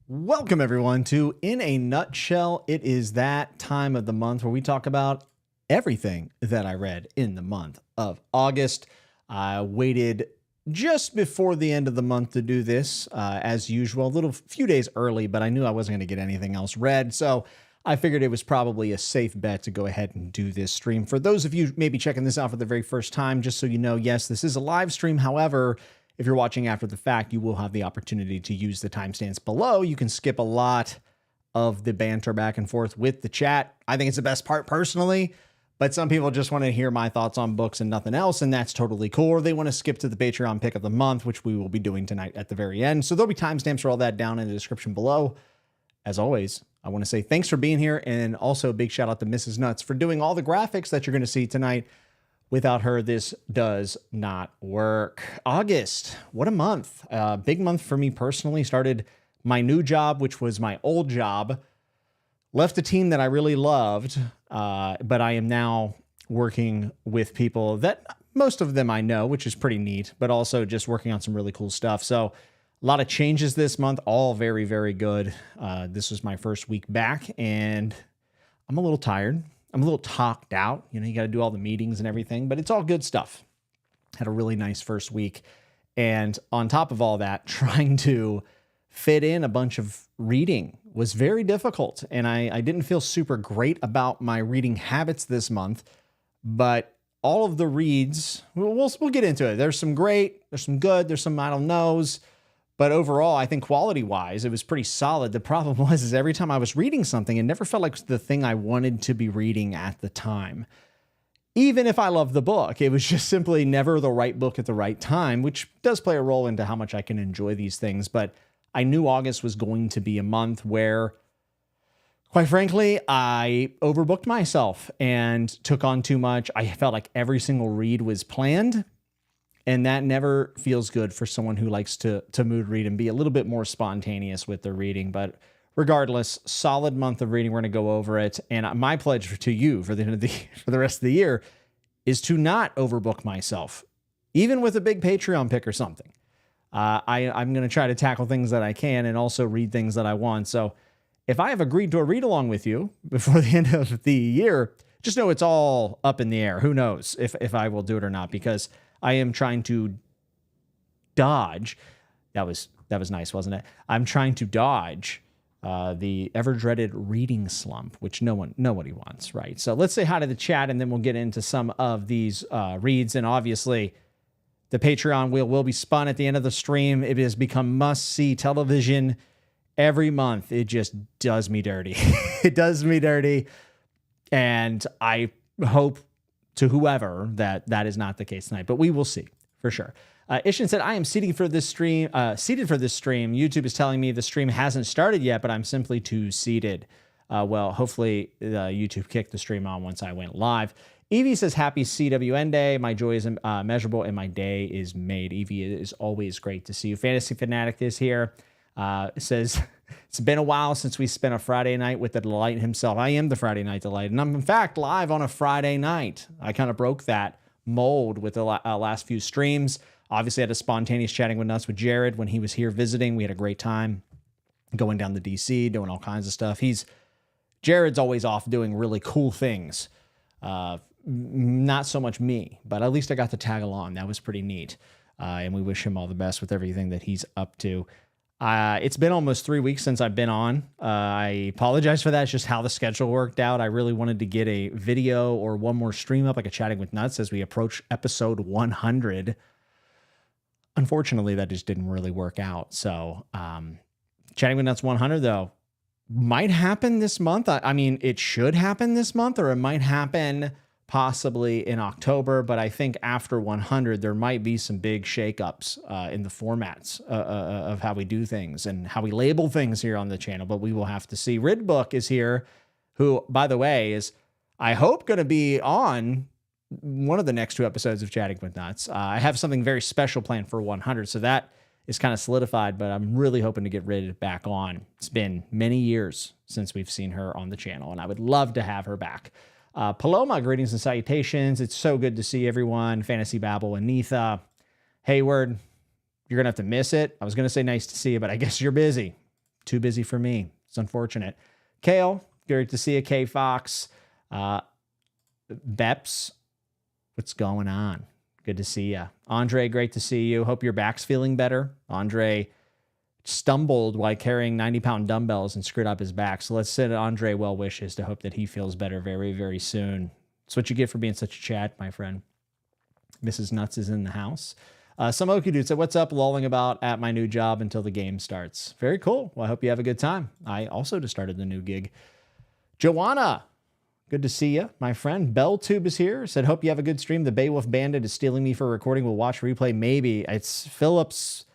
Welcome everyone to In a Nutshell. It is that time of the month where we talk about everything that I read in the month of August. I waited just before the end of the month to do this, as usual, a few days early, but I knew I wasn't going to get anything else read, so I figured it was probably a safe bet to go ahead and do this stream. For those of you maybe checking this out for the very first time, just so you know, yes, this is a live stream. However, if you're watching after the fact, you will have the opportunity to use the timestamps below. You can skip a lot of the banter back and forth with the chat. I think it's the best part personally, but some people just want to hear my thoughts on books and nothing else, and that's totally cool. Or they want to skip to the Patreon pick of the month, which we will be doing tonight at the very end. So there'll be timestamps for all that down in the description below. As always, I want to say thanks for being here, and also a big shout out to Mrs. Nuts for doing all the graphics that you're going to see tonight. Without her, this does not work. August, what a month. Big month for me personally. Started my new job, which was my old job. Left a team that I really loved, but I am now working with people that most of them I know, which is pretty neat, but also just working on some really cool stuff. So a lot of changes this month, all very, very good. This was my first week back, and I'm a little tired. I'm a little talked out. You know, you got to do all the meetings and everything, but it's all good stuff. Had a really nice first week. And on top of all that, trying to fit in a bunch of reading was very difficult. And I didn't feel super great about my reading habits this month, but all of the reads, we'll get into it. There's some great, there's some good, there's some I don't knows. But overall, I think quality-wise, it was pretty solid. The problem was every time I was reading something, it never felt like the thing I wanted to be reading at the time. Even if I loved the book, it was just simply never the right book at the right time, which does play a role into how much I can enjoy these things. But I knew August was going to be a month where, quite frankly, I overbooked myself and took on too much. I felt like every single read was planned. And that never feels good for someone who likes to mood read and be a little bit more spontaneous with their reading. But regardless, solid month of reading. We're going to go over it. And my pledge to you for the rest of the year is to not overbook myself, even with a big Patreon pick or something. I'm going to try to tackle things that I can and also read things that I want. So if I have agreed to a read along with you before the end of the year, just know it's all up in the air. Who knows if I will do it or not, because I am trying to dodge. That was nice, wasn't it? I'm trying to dodge the ever-dreaded reading slump, which nobody wants, right? So let's say hi to the chat, and then we'll get into some of these reads. And obviously, the Patreon wheel will be spun at the end of the stream. It has become must-see television every month. It just does me dirty. It does me dirty, and I hope to whoever that is not the case tonight, but we will see for sure. Ishan said, I am seated for this stream. YouTube is telling me the stream hasn't started yet, but I'm simply too seated. Well, hopefully YouTube kicked the stream on once I went live. Evie says, happy CWN day. My joy is immeasurable and my day is made. Evie, it is always great to see you. Fantasy Fanatic is here. It says, it's been a while since we spent a Friday night with the Delight himself. I am the Friday Night Delight, and I'm, in fact, live on a Friday night. I kind of broke that mold with the last few streams. Obviously, I had a spontaneous chatting with Nuts with Jared when he was here visiting. We had a great time going down to D.C., doing all kinds of stuff. Jared's always off doing really cool things. Not so much me, but at least I got to tag along. That was pretty neat, and we wish him all the best with everything that he's up to. It's been almost 3 weeks since I've been on. I apologize for that. It's just how the schedule worked out. I really wanted to get a video or one more stream up, like a Chatting with Nuts, as we approach episode 100. Unfortunately, that just didn't really work out. So, Chatting with Nuts 100, though, might happen this month. I mean, it should happen this month, or it might happen possibly in October, but I think after 100, there might be some big shakeups in the formats of how we do things and how we label things here on the channel, but we will have to see. Ridbook is here, who, by the way, is, I hope, going to be on one of the next 2 episodes of Chatting with Nuts. I have something very special planned for 100, so that is kind of solidified, but I'm really hoping to get Rid back on. It's been many years since we've seen her on the channel, and I would love to have her back. Paloma, greetings and salutations. It's so good to see everyone. Fantasy Babble and Neetha. Hayward, you're going to have to miss it. I was going to say nice to see you, but I guess you're busy. too busy for me. It's unfortunate. Kale, great to see you. K Fox, Beps, what's going on? Good to see you. Andre, great to see you. Hope your back's feeling better. Andre stumbled while carrying 90-pound dumbbells and screwed up his back. So let's send Andre well wishes to hope that he feels better very, very soon. That's what you get for being such a Chad, my friend. Mrs. Nuts is in the house. Some Okie dude said, what's up, lolling about at my new job until the game starts. Very cool. Well, I hope you have a good time. I also just started the new gig. Joanna, good to see you, my friend. BellTube is here. Said, hope you have a good stream. The Beowulf Bandit is stealing me for recording. We'll watch replay. Maybe. It's Philip's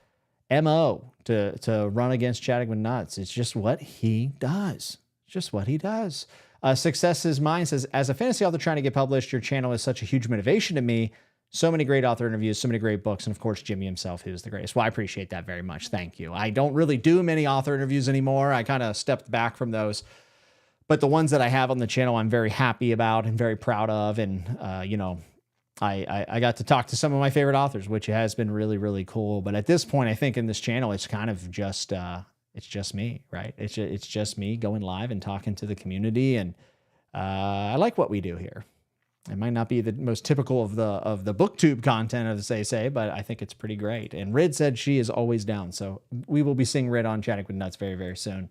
MO to run against chatting with nuts. It's just what he does. Just what he does. Success is Mine says, as a fantasy author trying to get published, your channel is such a huge motivation to me. So many great author interviews, so many great books, and of course, Jimmy himself, who's the greatest. Well, I appreciate that very much. Thank you. I don't really do many author interviews anymore. I kind of stepped back from those. But the ones that I have on the channel, I'm very happy about and very proud of. And, I got to talk to some of my favorite authors, which has been really, really cool. But at this point, I think in this channel, it's kind of just, it's just me, right? It's just me going live and talking to the community. And I like what we do here. It might not be the most typical of the booktube content, as they say, but I think it's pretty great. And Rid said she is always down. So we will be seeing Rid on Chatting with Nuts very, very soon.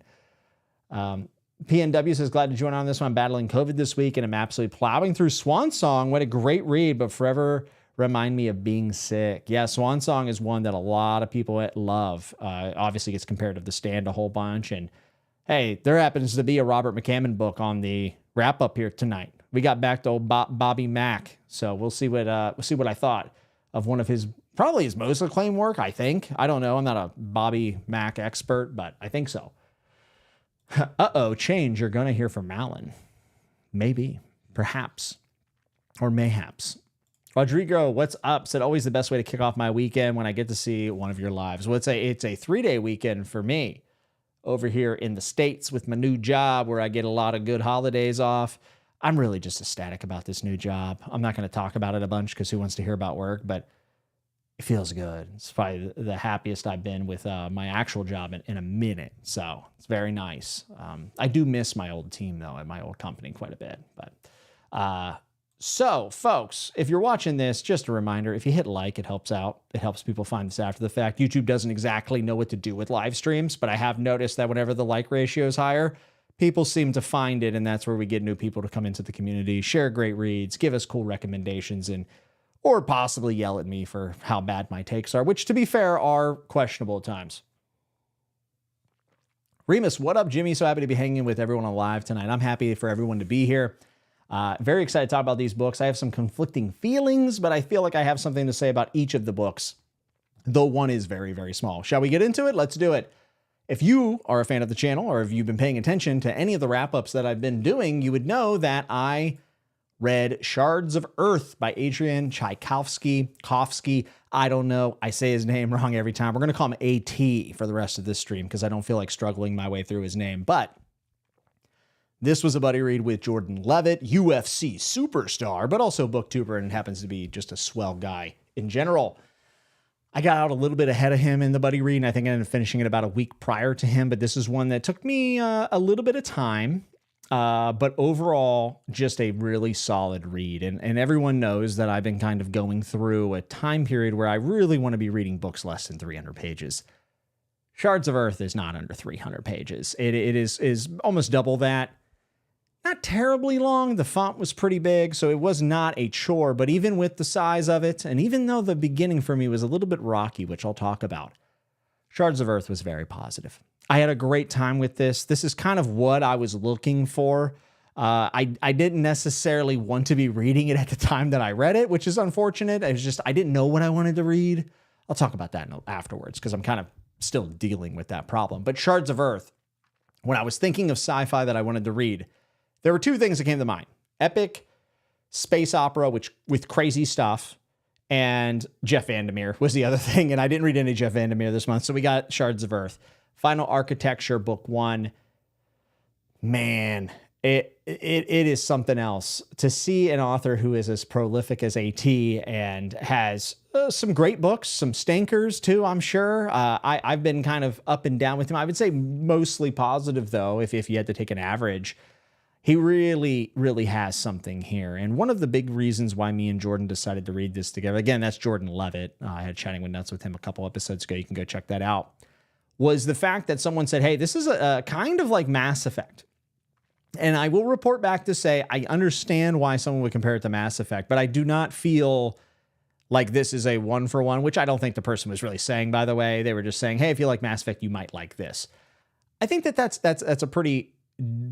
PNW says, glad to join on this one. I'm battling COVID this week, and I'm absolutely plowing through Swan Song. What a great read, but forever remind me of being sick. Yeah, Swan Song is one that a lot of people love. Obviously, gets compared to The Stand a whole bunch. And hey, there happens to be a Robert McCammon book on the wrap-up here tonight. We got back to old Bobby Mack, so we'll see what I thought of one of his, probably his most acclaimed work, I think. I don't know. I'm not a Bobby Mack expert, but I think so. Uh-oh, change. You're going to hear from Malin. Maybe, perhaps, or mayhaps. Rodrigo, what's up? Said, always the best way to kick off my weekend when I get to see one of your lives. Well, it's a 3-day weekend for me over here in the States with my new job where I get a lot of good holidays off. I'm really just ecstatic about this new job. I'm not going to talk about it a bunch because who wants to hear about work, but it feels good. It's probably the happiest I've been with my actual job in a minute. So it's very nice. I do miss my old team, though, at my old company quite a bit. But so, folks, if you're watching this, just a reminder, if you hit like, it helps out. It helps people find this after the fact. YouTube doesn't exactly know what to do with live streams, but I have noticed that whenever the like ratio is higher, people seem to find it, and that's where we get new people to come into the community, share great reads, give us cool recommendations, or possibly yell at me for how bad my takes are, which, to be fair, are questionable at times. Remus, what up, Jimmy? So happy to be hanging with everyone on live tonight. I'm happy for everyone to be here. Very excited to talk about these books. I have some conflicting feelings, but I feel like I have something to say about each of the books, though one is very, very small. Shall we get into it? Let's do it. If you are a fan of the channel, or if you've been paying attention to any of the wrap-ups that I've been doing, you would know that I read Shards of Earth by Adrian Tchaikovsky. I don't know. I say his name wrong every time. We're going to call him AT for the rest of this stream because I don't feel like struggling my way through his name. But this was a buddy read with Jordan Levitt, UFC superstar, but also booktuber, and happens to be just a swell guy in general. I got out a little bit ahead of him in the buddy read, and I think I ended up finishing it about a week prior to him, but this is one that took me a little bit of time, but overall, just a really solid read. And everyone knows that I've been kind of going through a time period where I really want to be reading books less than 300 pages. Shards of Earth is not under 300 pages. It is almost double that. Not terribly long. The font was pretty big, so it was not a chore, but even with the size of it, and even though the beginning for me was a little bit rocky, which I'll talk about, Shards of Earth was very positive. I had a great time with this. This is kind of what I was looking for. I didn't necessarily want to be reading it at the time that I read it, which is unfortunate. I didn't know what I wanted to read. I'll talk about that afterwards because I'm kind of still dealing with that problem. But Shards of Earth, when I was thinking of sci-fi that I wanted to read, there were two things that came to mind. Epic space opera, which with crazy stuff, and Jeff Vandermeer was the other thing. And I didn't read any Jeff Vandermeer this month, so we got Shards of Earth. Final Architecture, book 1. Man, it is something else to see an author who is as prolific as AT and has some great books, some stinkers too, I'm sure. I've been kind of up and down with him. I would say mostly positive, though, if you had to take an average. He really, really has something here. And one of the big reasons why me and Jordan decided to read this together, again, that's Jordan Levitt. I had Chatting with Nuts with him a couple episodes ago. You can go check that out. Was the fact that someone said, hey, this is a kind of like Mass Effect. And I will report back to say, I understand why someone would compare it to Mass Effect, but I do not feel like this is a one-for-one, which I don't think the person was really saying, by the way. They were just saying, hey, if you like Mass Effect, you might like this. I think that's a pretty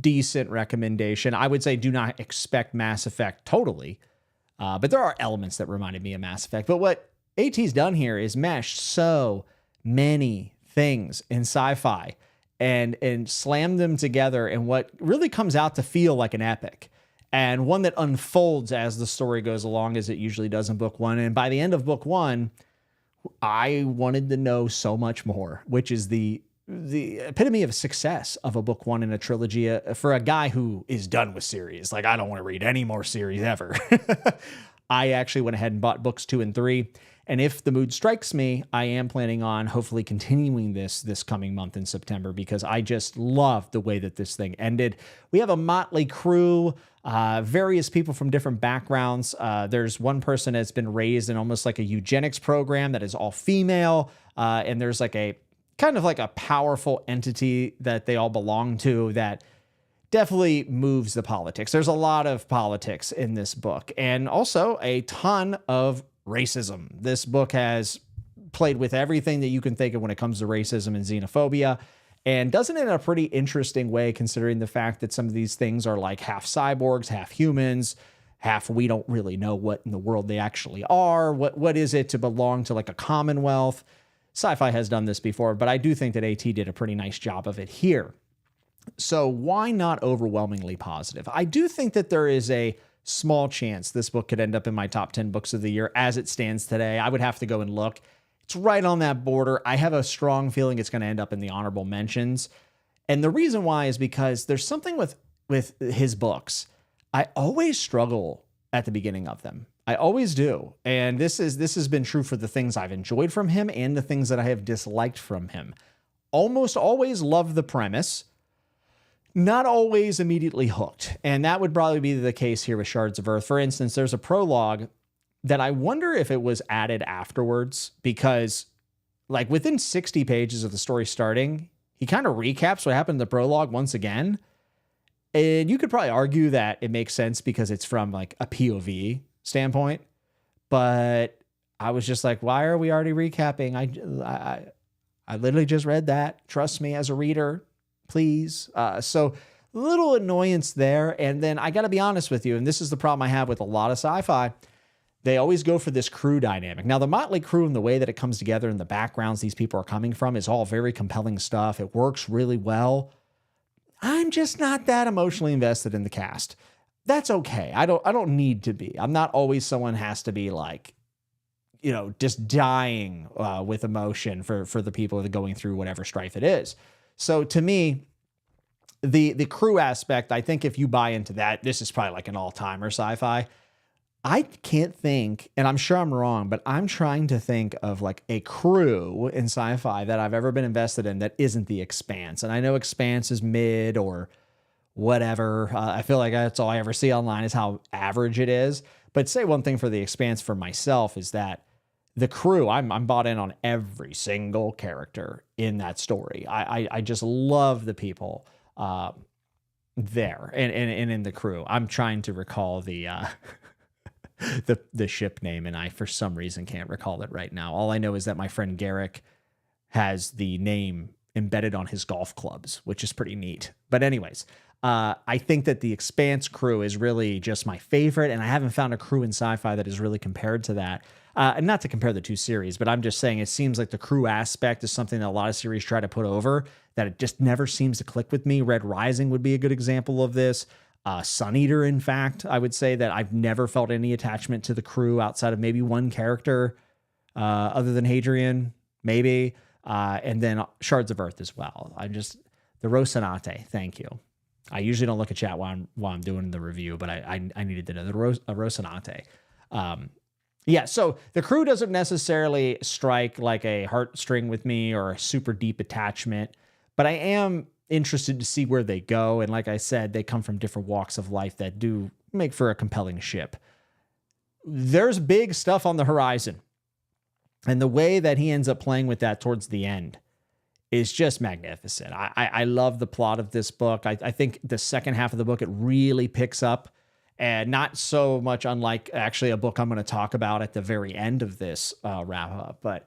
decent recommendation. I would say do not expect Mass Effect totally, but there are elements that reminded me of Mass Effect. But what AT's done here is mesh so many things in sci-fi and slam them together in what really comes out to feel like an epic, and one that unfolds as the story goes along, as it usually does in book one. And by the end of book one, I wanted to know so much more, which is the epitome of success of a book one in a trilogy for a guy who is done with series. Like, I don't want to read any more series ever. I actually went ahead and bought books 2 and 3. And if the mood strikes me, I am planning on hopefully continuing this coming month in September, because I just love the way that this thing ended. We have a motley crew, various people from different backgrounds. There's one person that's been raised in almost like a eugenics program that is all female. And there's like a kind of like a powerful entity that they all belong to that definitely moves the politics. There's a lot of politics in this book, and also a ton of racism. This book has played with everything that you can think of when it comes to racism and xenophobia, and does it in a pretty interesting way, considering the fact that some of these things are like half cyborgs, half humans, half we don't really know what in the world they actually are. What is it to belong to like a commonwealth? Sci-fi has done this before, but I do think that AT did a pretty nice job of it here. So why not overwhelmingly positive? I do think that there is a small chance this book could end up in my top 10 books of the year as it stands today. I would have to go and look. It's right on that border. I have a strong feeling it's going to end up in the honorable mentions. And the reason why is because there's something with his books. I always struggle at the beginning of them. I always do. And this has been true for the things I've enjoyed from him and the things that I have disliked from him. Almost always love the premise. Not always immediately hooked. And that would probably be the case here with Shards of Earth. For instance, there's a prologue that I wonder if it was added afterwards, because like within 60 pages of the story starting, he kind of recaps what happened in the prologue once again. And you could probably argue that it makes sense because it's from like a POV standpoint. But I was just like, why are we already recapping? I literally just read that. Trust me as a reader. Please. So little annoyance there. And then I got to be honest with you, and this is the problem I have with a lot of sci-fi. They always go for this crew dynamic. Now, the motley crew and the way that it comes together and the backgrounds these people are coming from is all very compelling stuff. It works really well. I'm just not that emotionally invested in the cast. That's okay. I don't need to be. I'm not always someone has to be like, you know, just dying with emotion for the people that are going through whatever strife it is. So to me, the crew aspect, I think if you buy into that, this is probably like an all-timer sci-fi. I can't think, and I'm sure I'm wrong, but I'm trying to think of like a crew in sci-fi that I've ever been invested in that isn't The Expanse. And I know Expanse is mid or whatever. I feel like that's all I ever see online is how average it is. But say one thing for The Expanse for myself is that the crew, I'm bought in on every single character in that story. I just love the people there and in the crew. I'm trying to recall the ship name, and I for some reason can't recall it right now. All I know is that my friend Garrick has the name embedded on his golf clubs, which is pretty neat. But anyways, I think that the Expanse crew is really just my favorite, and I haven't found a crew in sci-fi that is really compared to that. And not to compare the two series, but I'm just saying it seems like the crew aspect is something that a lot of series try to put over, that it just never seems to click with me. Red Rising would be a good example of this. Sun Eater, in fact, I would say that I've never felt any attachment to the crew outside of maybe one character, other than Adrian, maybe. And then Shards of Earth as well. The Rocinante, thank you. I usually don't look at chat while I'm doing the review, but I needed to know the Rocinante. Yeah, so the crew doesn't necessarily strike like a heartstring with me or a super deep attachment, but I am interested to see where they go. And like I said, they come from different walks of life that do make for a compelling ship. There's big stuff on the horizon. And the way that he ends up playing with that towards the end is just magnificent. I love the plot of this book. I think the second half of the book, it really picks up. And not so much unlike actually a book I'm going to talk about at the very end of this wrap up. But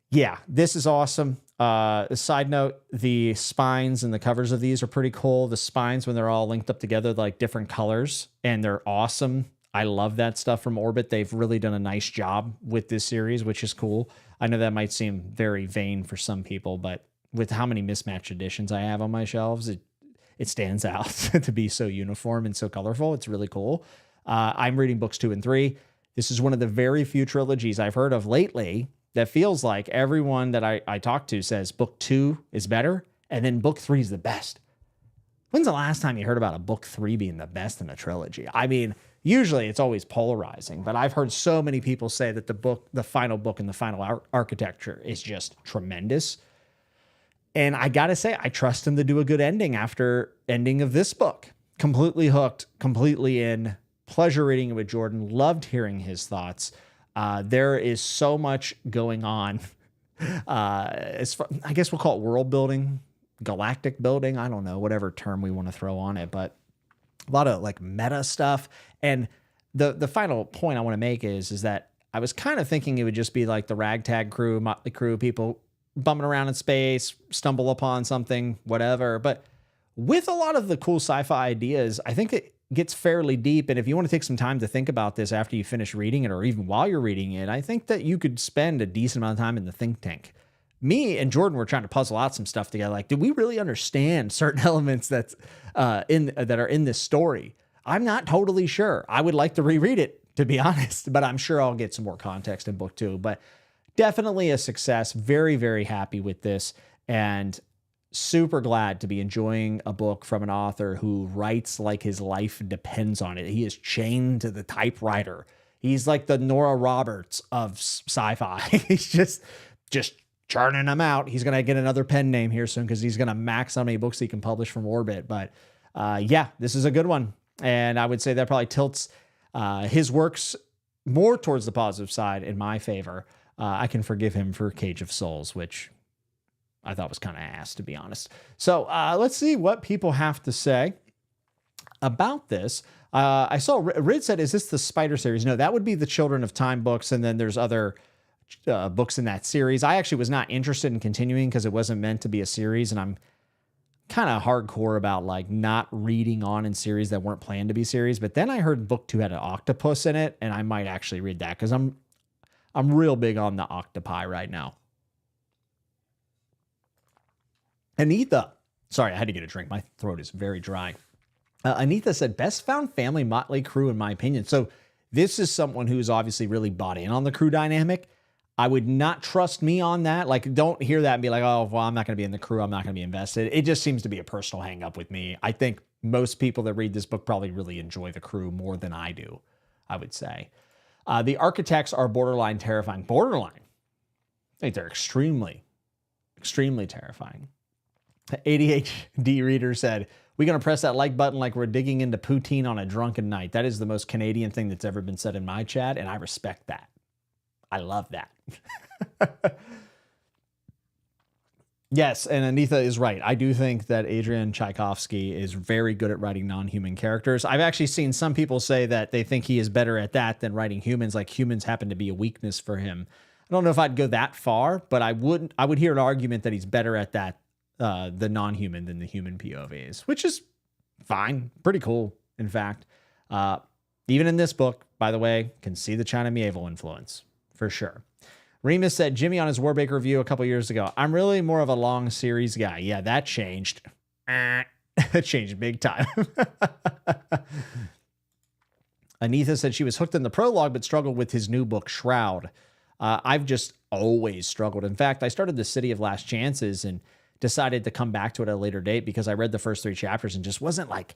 yeah, this is awesome. Side note, the spines and the covers of these are pretty cool. The spines, when they're all linked up together, like different colors, and they're awesome. I love that stuff from Orbit. They've really done a nice job with this series, which is cool. I know that might seem very vain for some people, but with how many mismatched editions I have on my shelves, it stands out to be so uniform and so colorful. It's really cool. I'm reading books 2 and 3. This is one of the very few trilogies I've heard of lately that feels like everyone that I talk to says book 2 is better, and then book 3 is the best. When's the last time you heard about a book 3 being the best in a trilogy? I mean, usually it's always polarizing, but I've heard so many people say that the final book and the final architecture is just tremendous. And I got to say, I trust him to do a good ending after ending of this book. Completely hooked, completely in. Pleasure reading it with Jordan. Loved hearing his thoughts. There is so much going on. I guess we'll call it world building, galactic building. I don't know, whatever term we want to throw on it, but a lot of like meta stuff. And the final point I want to make is that I was kind of thinking it would just be like the ragtag crew, motley crew, people bumming around in space, stumble upon something, whatever. But with a lot of the cool sci-fi ideas, I think it gets fairly deep. And if you want to take some time to think about this after you finish reading it, or even while you're reading it, I think that you could spend a decent amount of time in the think tank. Me and Jordan were trying to puzzle out some stuff together. Like, did we really understand certain elements that are in this story? I'm not totally sure. I would like to reread it, to be honest, but I'm sure I'll get some more context in book 2. But definitely a success. Very, very happy with this, and super glad to be enjoying a book from an author who writes like his life depends on it. He is chained to the typewriter. He's like the Nora Roberts of sci-fi. He's just churning them out. He's going to get another pen name here soon because he's going to max how many books he can publish from Orbit. But yeah, this is a good one. And I would say that probably tilts his works more towards the positive side in my favor. I can forgive him for Cage of Souls, which I thought was kind of ass, to be honest. So let's see what people have to say about this. I saw Rid said, is this the Spider series? No, that would be the Children of Time books. And then there's other books in that series. I actually was not interested in continuing because it wasn't meant to be a series. And I'm kind of hardcore about like not reading on in series that weren't planned to be series. But then I heard book 2 had an octopus in it, and I might actually read that because I'm real big on the octopi right now. Anita, sorry, I had to get a drink. My throat is very dry. Anita said, best found family motley crew, in my opinion. So this is someone who's obviously really bought in on the crew dynamic. I would not trust me on that. Like, don't hear that and be like, oh, well, I'm not going to be in the crew. I'm not going to be invested. It just seems to be a personal hang up with me. I think most people that read this book probably really enjoy the crew more than I do, I would say. The architects are borderline terrifying. Borderline. I think they're extremely, extremely terrifying. ADHD reader said, we're going to press that like button like we're digging into poutine on a drunken night. That is the most Canadian thing that's ever been said in my chat, and I respect that. I love that. Yes, and Anita is right. I do think that Adrian Tchaikovsky is very good at writing non-human characters. I've actually seen some people say that they think he is better at that than writing humans, like humans happen to be a weakness for him. I don't know if I'd go that far, but I would hear an argument that he's better at that, the non-human than the human POVs, which is fine. Pretty cool, in fact. Even in this book, by the way, can see the China Mieville influence, for sure. Remus said, Jimmy on his Warbaker review a couple years ago, I'm really more of a long series guy. Yeah, that changed. It changed big time. Anita said she was hooked in the prologue, but struggled with his new book, Shroud. I've just always struggled. In fact, I started The City of Last Chances and decided to come back to it at a later date because I read the first 3 chapters and just wasn't like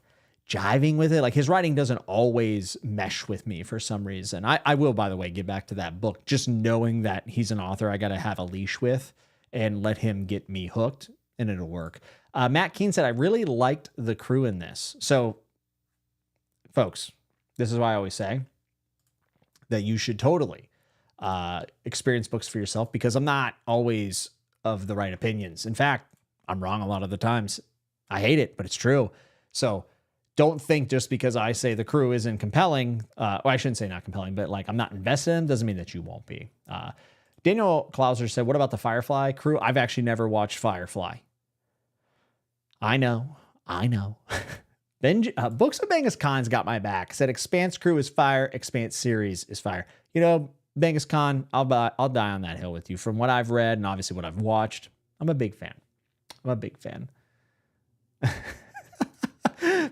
jiving with it. Like his writing doesn't always mesh with me for some reason. I will, by the way, get back to that book, just knowing that he's an author I got to have a leash with and let him get me hooked, and it'll work. Matt Keene said, I really liked the crew in this. So folks, this is why I always say that you should totally experience books for yourself, because I'm not always of the right opinions. In fact, I'm wrong a lot of the times. I hate it, but it's true. So don't think just because I say the crew isn't compelling, well, I shouldn't say not compelling, but like I'm not invested in them, doesn't mean that you won't be. Daniel Klauser said, what about the Firefly crew? I've actually never watched Firefly. I know. Then Books of Genghis Khan's got my back. Said Expanse crew is fire. Expanse series is fire. You know, Genghis Khan, I'll die on that hill with you. From what I've read and obviously what I've watched, I'm a big fan.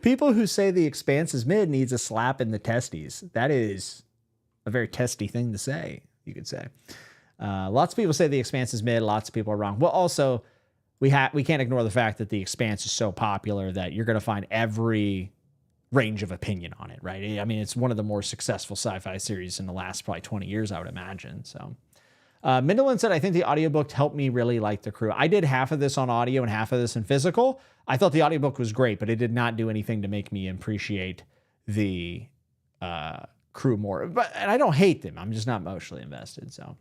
People who say The Expanse is mid needs a slap in the testes. That is a very testy thing to say, you could say. Lots of people say The Expanse is mid. Lots of people are wrong. Well, also, we can't ignore the fact that The Expanse is so popular that you're going to find every range of opinion on it, right? I mean, it's one of the more successful sci-fi series in the last probably 20 years, I would imagine. So Mindolin said, I think the audiobook helped me really like the crew. I did half of this on audio and half of this in physical. I thought the audiobook was great, but it did not do anything to make me appreciate the crew more. And I don't hate them. I'm just not emotionally invested. So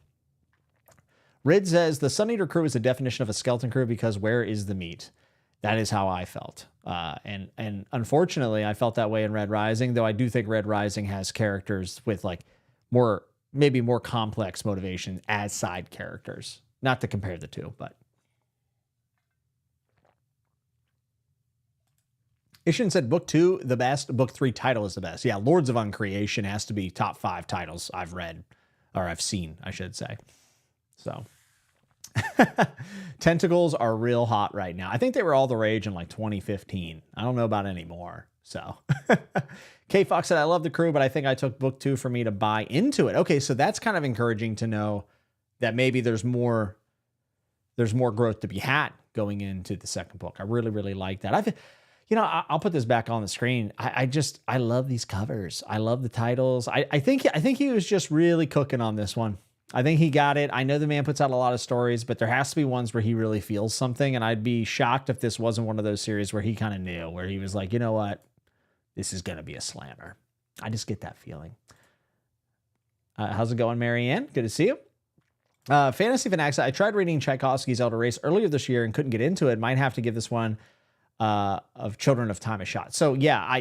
Rid says, the Sun Eater crew is a definition of a skeleton crew because where is the meat? That is how I felt. And unfortunately, I felt that way in Red Rising, though I do think Red Rising has characters with like maybe more complex motivation as side characters. Not to compare the two, but. Ishin said, book 2, the best. Book 3, title is the best. Yeah, Lords of Uncreation has to be top 5 titles I've read, or I've seen, I should say. So. Tentacles are real hot right now. I think they were all the rage in like 2015. I don't know about anymore. So K Fox said, I love the crew, but I think I took book 2 for me to buy into it. Okay. So that's kind of encouraging to know that maybe there's more growth to be had going into the second book. I really, really like that. I'll put this back on the screen. I love these covers. I love the titles. I think he was just really cooking on this one. I think he got it. I know the man puts out a lot of stories, but there has to be ones where he really feels something. And I'd be shocked if this wasn't one of those series where he kind of knew, where he was like, you know what? This is going to be a slammer. I just get that feeling. How's it going, Marianne? Good to see you. Fantasy Fanax, I tried reading Tchaikovsky's Elder Race earlier this year and couldn't get into it. Might have to give this one of Children of Time a shot. So yeah,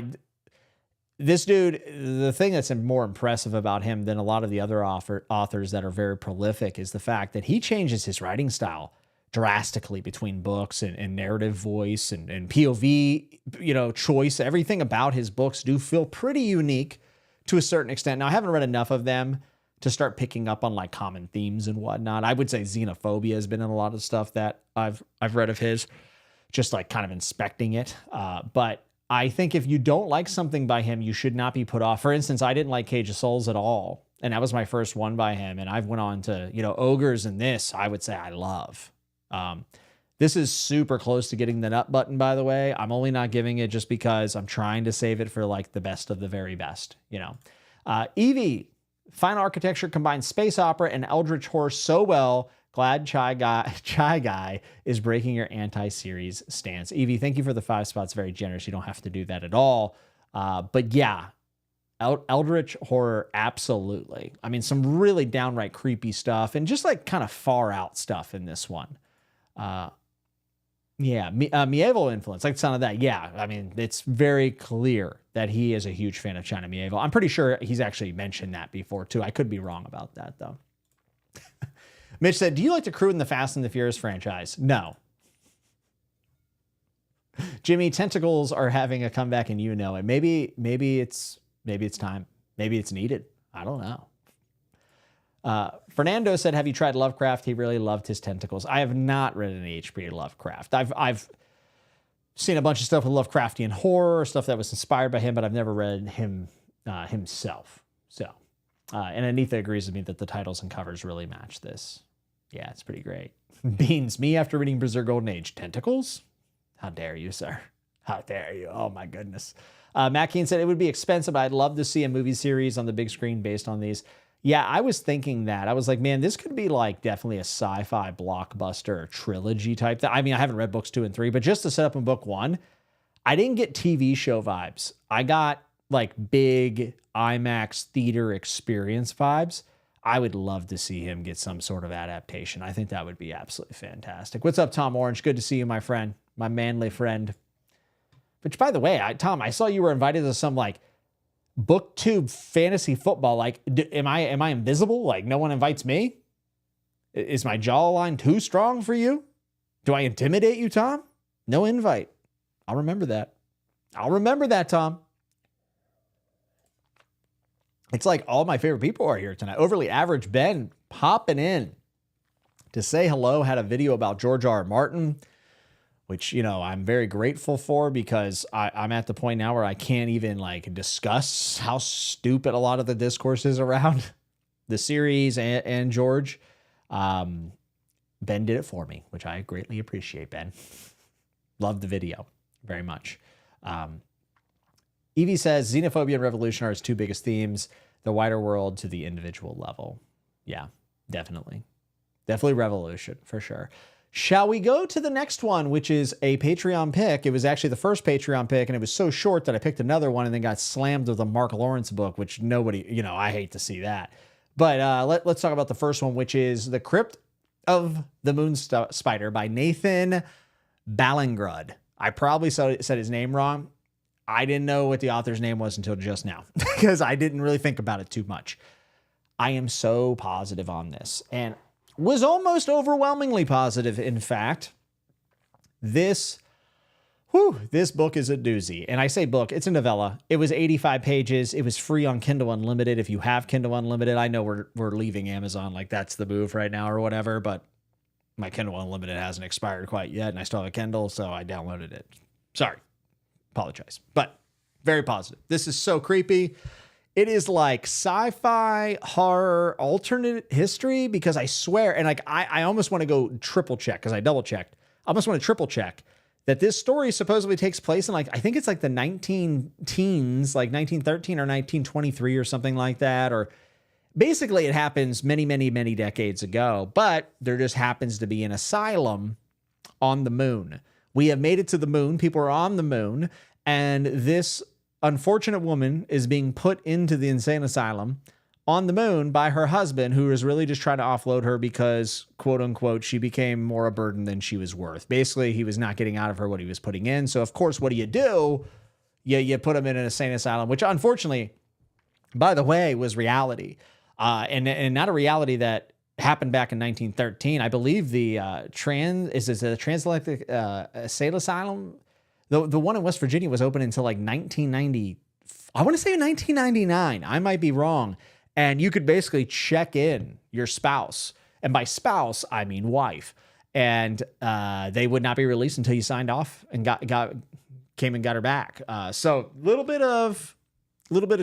this dude, the thing that's more impressive about him than a lot of the other authors that are very prolific is the fact that he changes his writing style drastically between books and narrative voice and POV, choice. Everything about his books do feel pretty unique to a certain extent. Now, I haven't read enough of them to start picking up on like common themes and whatnot. I would say xenophobia has been in a lot of stuff that I've read of his, just like kind of inspecting it. But I think if you don't like something by him, you should not be put off. For instance, I didn't like Cage of Souls at all. And that was my first one by him. And I've went on to, Ogres and this, I would say I love. This is super close to getting the nut button, by the way. I'm only not giving it just because I'm trying to save it for like the best of the very best, Evie, Final Architecture combines space opera and eldritch horror so well. Glad Chai Guy is breaking your anti-series stance. Evie, thank you for the 5 spots. Very generous. You don't have to do that at all. But yeah, eldritch horror, absolutely. I mean, some really downright creepy stuff and just like kind of far out stuff in this one. Mieville influence, like the sound of that. Yeah, I mean, it's very clear that he is a huge fan of China Mieville. I'm pretty sure he's actually mentioned that before too. I could be wrong about that though. Mitch said, do you like the crew in the Fast and the Furious franchise? No. Jimmy, tentacles are having a comeback and you know it. Maybe it's time. Maybe it's needed. I don't know. Fernando said, have you tried Lovecraft? He really loved his tentacles. I have not read any H.P. Lovecraft. I've seen a bunch of stuff with Lovecraftian horror, stuff that was inspired by him, but I've never read him himself. So, and Anitha agrees with me that the titles and covers really match this. Yeah, it's pretty great. Beans, me after reading Berserk Golden Age. Tentacles? How dare you, sir? How dare you? Oh, my goodness. Matt Keane said it would be expensive, but I'd love to see a movie series on the big screen based on these. Yeah, I was thinking that. I was like, man, this could be like definitely a sci-fi blockbuster trilogy type thing. I mean, I haven't read books 2 and 3, but just to set up in book 1, I didn't get TV show vibes. I got like big IMAX theater experience vibes. I would love to see him get some sort of adaptation. I think that would be absolutely fantastic. What's up, Tom Orange? Good to see you, my friend, my manly friend. Which, by the way, Tom, I saw you were invited to some like booktube fantasy football. Like, am I invisible? Like, no one invites me? Is my jawline too strong for you? Do I intimidate you, Tom? No invite. I'll remember that. I'll remember that, Tom. It's like all my favorite people are here tonight. Overly Average Ben popping in to say hello. Had a video about George R. R. Martin, which, you know, I'm very grateful for because I'm at the point now where I can't even like discuss how stupid a lot of the discourse is around the series and George. Ben did it for me, which I greatly appreciate, Ben. Love the video very much. Evie says xenophobia and revolution are his two biggest themes, the wider world to the individual level. Yeah, definitely. Definitely revolution for sure. Shall we go to the next one, which is a Patreon pick? It was actually the first Patreon pick, and it was so short that I picked another one and then got slammed with a Mark Lawrence book, which nobody, you know, I hate to see that. But let's talk about the first one, which is The Crypt of the Moon Spider by Nathan Ballingrud. I probably said his name wrong. I didn't know what the author's name was until just now because I didn't really think about it too much. I am so positive on this and was almost overwhelmingly positive. In fact, this book is a doozy. And I say book, it's a novella. It was 85 pages. It was free on Kindle Unlimited. If you have Kindle Unlimited, I know we're leaving Amazon like that's the move right now or whatever, but my Kindle Unlimited hasn't expired quite yet and I still have a Kindle, so I downloaded it. Sorry. Apologize, but very positive. This is so creepy. It is like sci-fi horror alternate history because I swear, and like I almost want to go triple check because I double checked. I almost want to triple check that this story supposedly takes place in like, I think it's like the 19 teens, like 1913 or 1923 or something like that. Or basically it happens many, many, many decades ago, but there just happens to be an asylum on the moon. We have made it to the moon. People are on the moon. And this unfortunate woman is being put into the insane asylum on the moon by her husband, who is really just trying to offload her because, quote unquote, she became more a burden than she was worth. Basically, he was not getting out of her what he was putting in. So, of course, what do? You put him in an insane asylum, which unfortunately, by the way, was reality. And not a reality that happened back in 1913. I believe the transatlantic insane asylum, the one in West Virginia was open until like 1990. I want to say 1999. I might be wrong. And you could basically check in your spouse. And by spouse, I mean wife. And they would not be released until you signed off and came and got her back. So a little bit of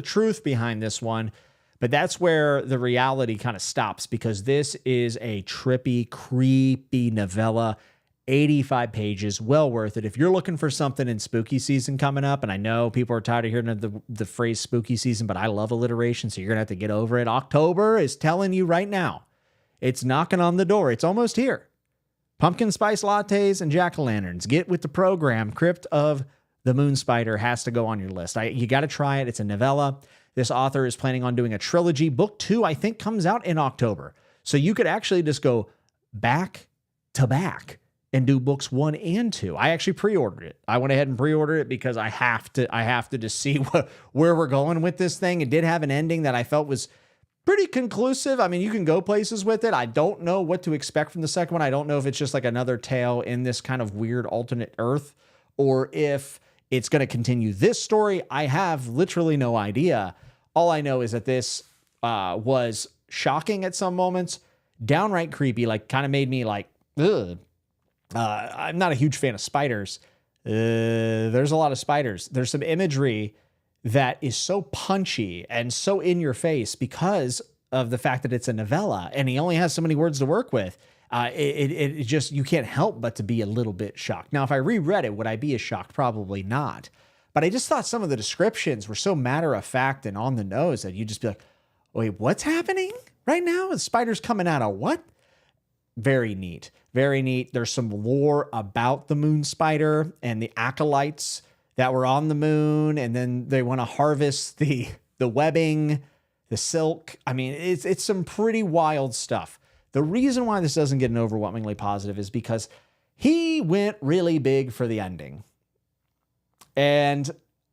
truth behind this one. But that's where the reality kind of stops because this is a trippy, creepy novella. 85 pages, well worth it. If you're looking for something in spooky season coming up, and I know people are tired of hearing the phrase spooky season, but I love alliteration, so you're going to have to get over it. October is telling you right now. It's knocking on the door. It's almost here. Pumpkin spice lattes and jack-o'-lanterns. Get with the program. Crypt of the Moon Spider has to go on your list. You got to try it. It's a novella. This author is planning on doing a trilogy. Book 2, I think, comes out in October. So you could actually just go back to back and do books 1 and 2. I actually pre-ordered it. I went ahead and pre-ordered it because I have to just see where we're going with this thing. It did have an ending that I felt was pretty conclusive. I mean, you can go places with it. I don't know what to expect from the second one. I don't know if it's just like another tale in this kind of weird alternate Earth or if it's going to continue this story. I have literally no idea. All I know is that this was shocking at some moments, downright creepy, like kind of made me like, ugh. I'm not a huge fan of spiders. There's a lot of spiders. There's some imagery that is so punchy and so in your face because of the fact that it's a novella and he only has so many words to work with. It just, you can't help but to be a little bit shocked. Now, if I reread it, would I be as shocked? Probably not. But I just thought some of the descriptions were so matter of fact and on the nose that you'd just be like, wait, what's happening right now? The spider's coming out of what? Very neat. Very neat. There's some lore about the moon spider and the acolytes that were on the moon. And then they want to harvest the webbing, the silk. I mean, it's some pretty wild stuff. The reason why this doesn't get an overwhelmingly positive is because he went really big for the ending. And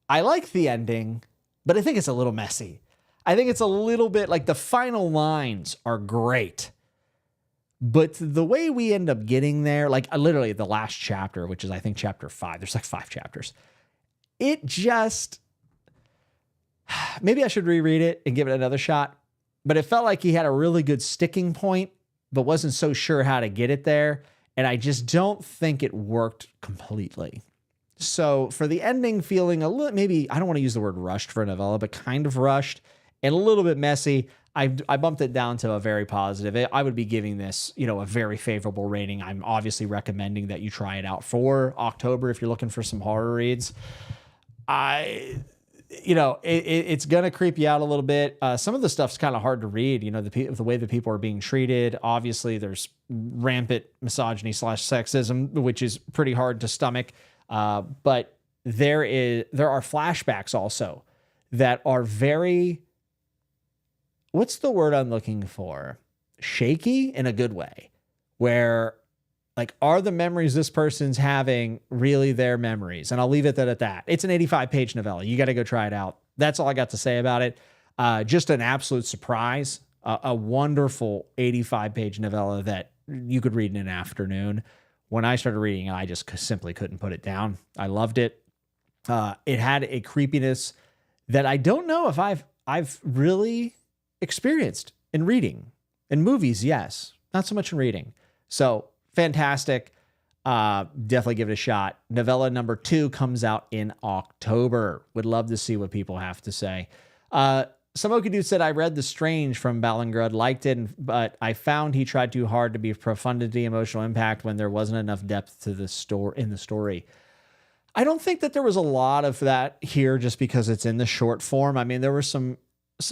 I like the ending, but I think it's a little messy. I think it's a little bit like the final lines are great, but the way we end up getting there, like literally the last chapter, which is I think chapter 5, there's like 5 chapters. It just, maybe I should reread it and give it another shot, but it felt like he had a really good sticking point, but wasn't so sure how to get it there. And I just don't think it worked completely. So for the ending feeling a little, maybe, I don't want to use the word rushed for a novella, but kind of rushed and a little bit messy, I bumped it down to a very positive. I would be giving this, a very favorable rating. I'm obviously recommending that you try it out for October if you're looking for some horror reads. It's going to creep you out a little bit. Some of the stuff's kind of hard to read, the way that people are being treated. Obviously, there's rampant misogyny / sexism, which is pretty hard to stomach. But there are flashbacks also that are very, what's the word I'm looking for? Shaky in a good way, where like, are the memories this person's having really their memories? And I'll leave it at that. It's an 85-page novella. You got to go try it out. That's all I got to say about it. Just an absolute surprise. A wonderful 85-page novella that you could read in an afternoon. When I started reading it, I just simply couldn't put it down. I loved it. It had a creepiness that I don't know if I've really experienced in reading. In movies, yes. Not so much in reading. So, fantastic. Definitely give it a shot. Novella number 2 comes out in October. Would love to see what people have to say. Samoki Dude said, I read The Strange from Ballingrud, liked it, but I found he tried too hard to be profundity, emotional impact when there wasn't enough depth to the story. I don't think that there was a lot of that here just because it's in the short form. I mean, there were some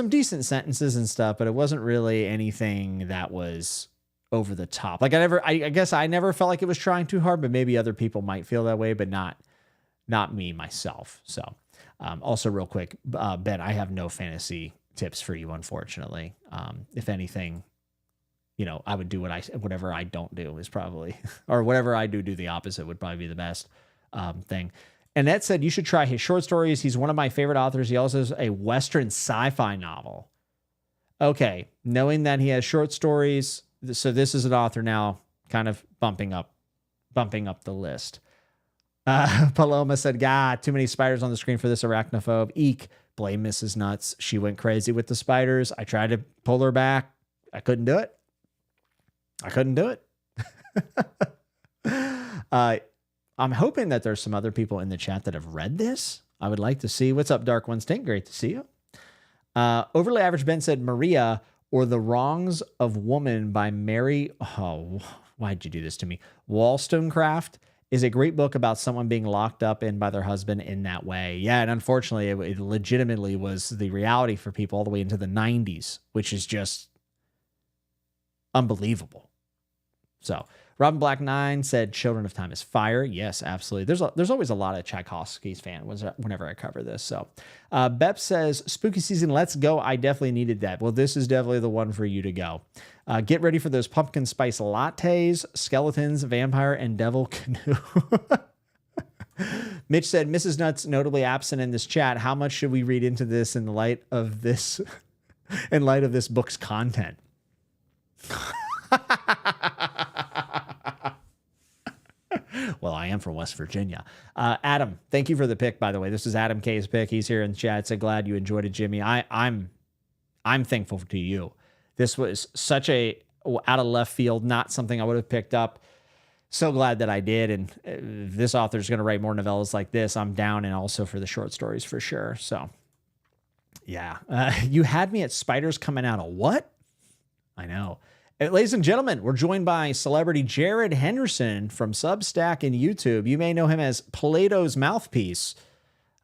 decent sentences and stuff, but it wasn't really anything that was over the top. Like I guess I never felt like it was trying too hard, but maybe other people might feel that way, but not me myself. So, also real quick, Ben, I have no fantasy tips for you, unfortunately. If anything, I would do whatever I don't do is probably, or whatever I do the opposite would probably be the best thing. Annette said, you should try his short stories. He's one of my favorite authors. He also has a Western sci-fi novel. Okay. Knowing that he has short stories, so this is an author now kind of bumping up the list. Paloma said, God, too many spiders on the screen for this arachnophobe. Eek. Blame Mrs. Nuts. She went crazy with the spiders. I tried to pull her back. I couldn't do it. I'm hoping that there's some other people in the chat that have read this. I would like to see. What's up, Dark One Stink? Great to see you. Overly Average Ben said, Maria, or The Wrongs of Woman by Mary, why'd you do this to me? Wollstonecraft is a great book about someone being locked up in by their husband in that way. Yeah, and unfortunately, it legitimately was the reality for people all the way into the 90s, which is just unbelievable. So, Robin Black 9 said, Children of Time is fire. Yes, absolutely. There's always a lot of Tchaikovsky's fan whenever I cover this. So, Bep says, spooky season, let's go. I definitely needed that. Well, this is definitely the one for you to go. Get ready for those pumpkin spice lattes, skeletons, vampire, and devil canoe. Mitch said, Mrs. Nuts notably absent in this chat. How much should we read into this in light of this book's content? Well, I am from West Virginia. Adam, thank you for the pick, by the way. This is Adam K's pick. He's here in the chat. So glad you enjoyed it, Jimmy. I'm thankful to you. This was such a out of left field, not something I would have picked up. So glad that I did. And this author's going to write more novellas like this. I'm down, and also for the short stories for sure. So, yeah. You had me at spiders coming out of what? I know. Ladies and gentlemen, we're joined by celebrity Jared Henderson from Substack and YouTube. You may know him as Plato's Mouthpiece,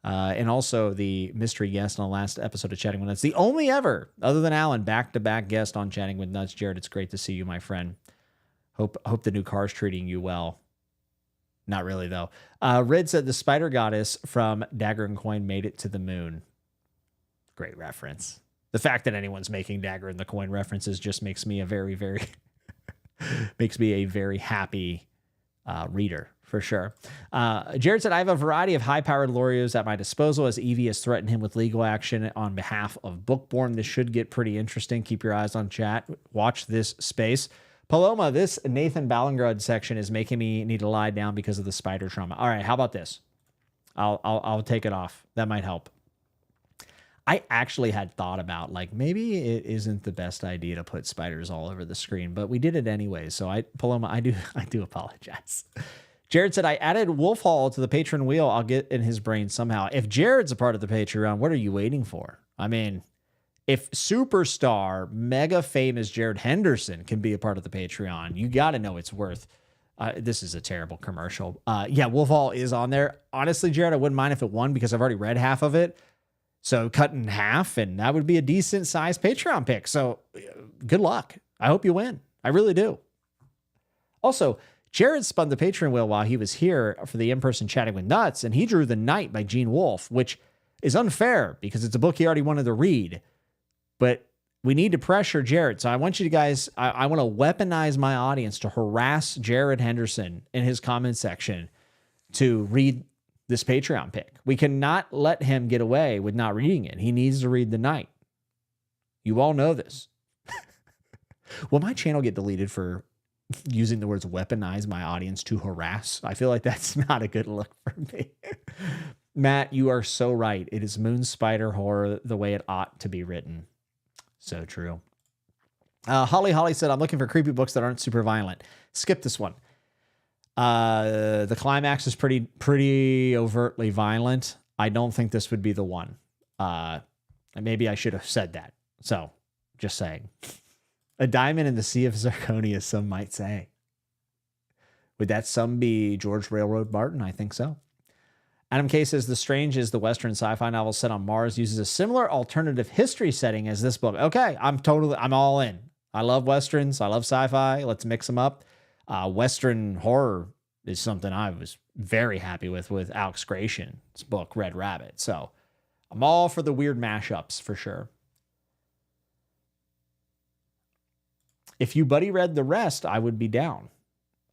and also the mystery guest on the last episode of Chatting with Nuts. The only ever, other than Alan, back-to-back guest on Chatting with Nuts. Jared, it's great to see you, my friend. Hope the new car's treating you well. Not really, though. Red said the spider goddess from Dagger and Coin made it to the moon. Great reference. The fact that anyone's making Dagger and the Coin references just makes me a very, very makes me a very happy reader, for sure. Jared said, I have a variety of high-powered lawyers at my disposal as Evie has threatened him with legal action on behalf of Bookborn. This should get pretty interesting. Keep your eyes on chat. Watch this space. Paloma, this Nathan Ballingrud section is making me need to lie down because of the spider trauma. All right, how about this? I'll take it off. That might help. I actually had thought about, like, maybe it isn't the best idea to put spiders all over the screen, but we did it anyway. So Paloma, I do apologize. Jared said, I added Wolf Hall to the patron wheel. I'll get in his brain somehow. If Jared's a part of the Patreon, what are you waiting for? I mean, if superstar, mega famous Jared Henderson can be a part of the Patreon, you got to know it's worth. This is a terrible commercial. Yeah, Wolf Hall is on there. Honestly, Jared, I wouldn't mind if it won because I've already read half of it. So cut in half, and that would be a decent sized Patreon pick. So good luck. I hope you win. I really do. Also, Jared spun the Patreon wheel while he was here for the in-person Chatting with Nuts, and he drew The Night by Gene Wolfe, which is unfair because it's a book he already wanted to read. But we need to pressure Jared. So I want you guys, I want to weaponize my audience to harass Jared Henderson in his comment section to read this Patreon pick. We cannot let him get away with not reading it. He needs to read The Night. You all know this. Will my channel get deleted for using the words weaponize my audience to harass? I feel like that's not a good look for me. Matt, you are so right. It is moon spider horror the way it ought to be written. So true. Holly said, I'm looking for creepy books that aren't super violent. Skip this one. The climax is pretty overtly violent. I don't think this would be the one. Maybe I should have said that. So, just saying. A diamond in the sea of zirconia, some might say. Would that some be George Railroad Martin? I think so. Adam K says, The Strange is the Western sci-fi novel set on Mars, uses a similar alternative history setting as this book. Okay, I'm all in. I love Westerns. I love sci-fi. Let's mix them up. Western horror is something I was very happy with Alex Gratian's book, Red Rabbit. So I'm all for the weird mashups for sure. If you buddy read the rest, I would be down.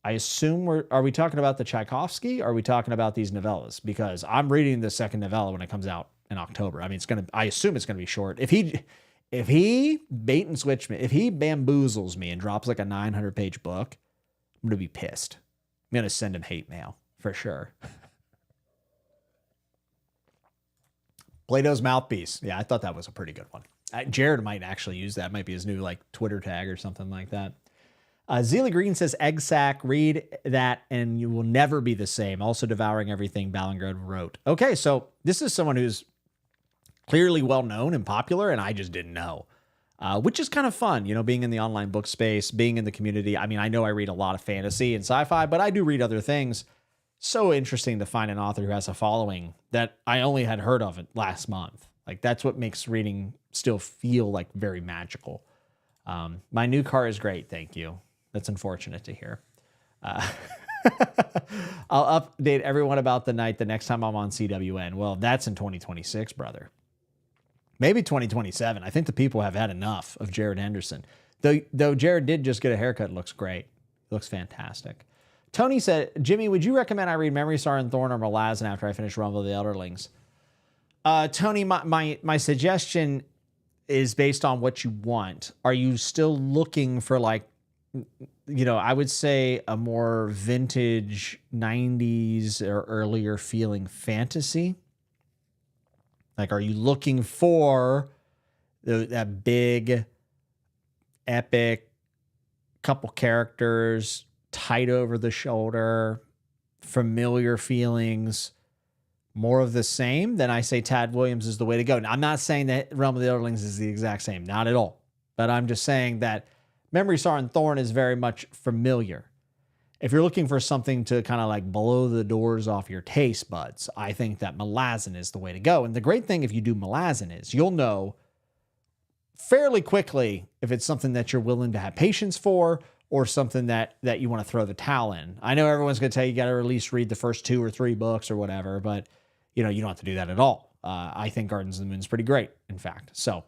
I assume are we talking about the Tchaikovsky? Or are we talking about these novellas? Because I'm reading the second novella when it comes out in October. I mean, I assume it's gonna be short. If he bait and switch me, if he bamboozles me and drops like a 900-page book, I'm gonna be pissed. I'm gonna send him hate mail for sure. Plato's Mouthpiece. Yeah, I thought that was a pretty good one. Jared might actually use that. Might be his new like Twitter tag or something like that. Zelia Green says, Egg Sack, read that and you will never be the same. Also devouring everything Ballingrud wrote. Okay, so this is someone who's clearly well-known and popular, and I just didn't know. Which is kind of fun, you know, being in the online book space, being in the community. I mean, I know I read a lot of fantasy and sci-fi, but I do read other things. So interesting to find an author who has a following that I only had heard of it last month. Like, that's what makes reading still feel like very magical. My new car is great, thank you. That's unfortunate to hear. I'll update everyone about The Night the next time I'm on CWN. Well, that's in 2026, brother. Maybe 2027. I think the people have had enough of Jared Henderson. Though Jared did just get a haircut. It looks great. It looks fantastic. Tony said, Jimmy, would you recommend I read Memory Star and Thorn or Malazan after I finish Rumble of the Elderlings? Tony, my suggestion is based on what you want. Are you still looking for, like, you know, I would say a more vintage 90s or earlier feeling fantasy? Like, are you looking for that big, epic, couple characters, tight over the shoulder, familiar feelings, more of the same? Then I say Tad Williams is the way to go. Now, I'm not saying that Realm of the Elderlings is the exact same. Not at all. But I'm just saying that Memory, Sorrow, and Thorn is very much familiar. If you're looking for something to kind of like blow the doors off your taste buds, I think that Malazan is the way to go. And the great thing if you do Malazan is you'll know fairly quickly if it's something that you're willing to have patience for or something that you want to throw the towel in. I know everyone's going to tell you got to at least read the first 2 or 3 books or whatever, but you don't have to do that at all. I think Gardens of the Moon is pretty great, in fact. So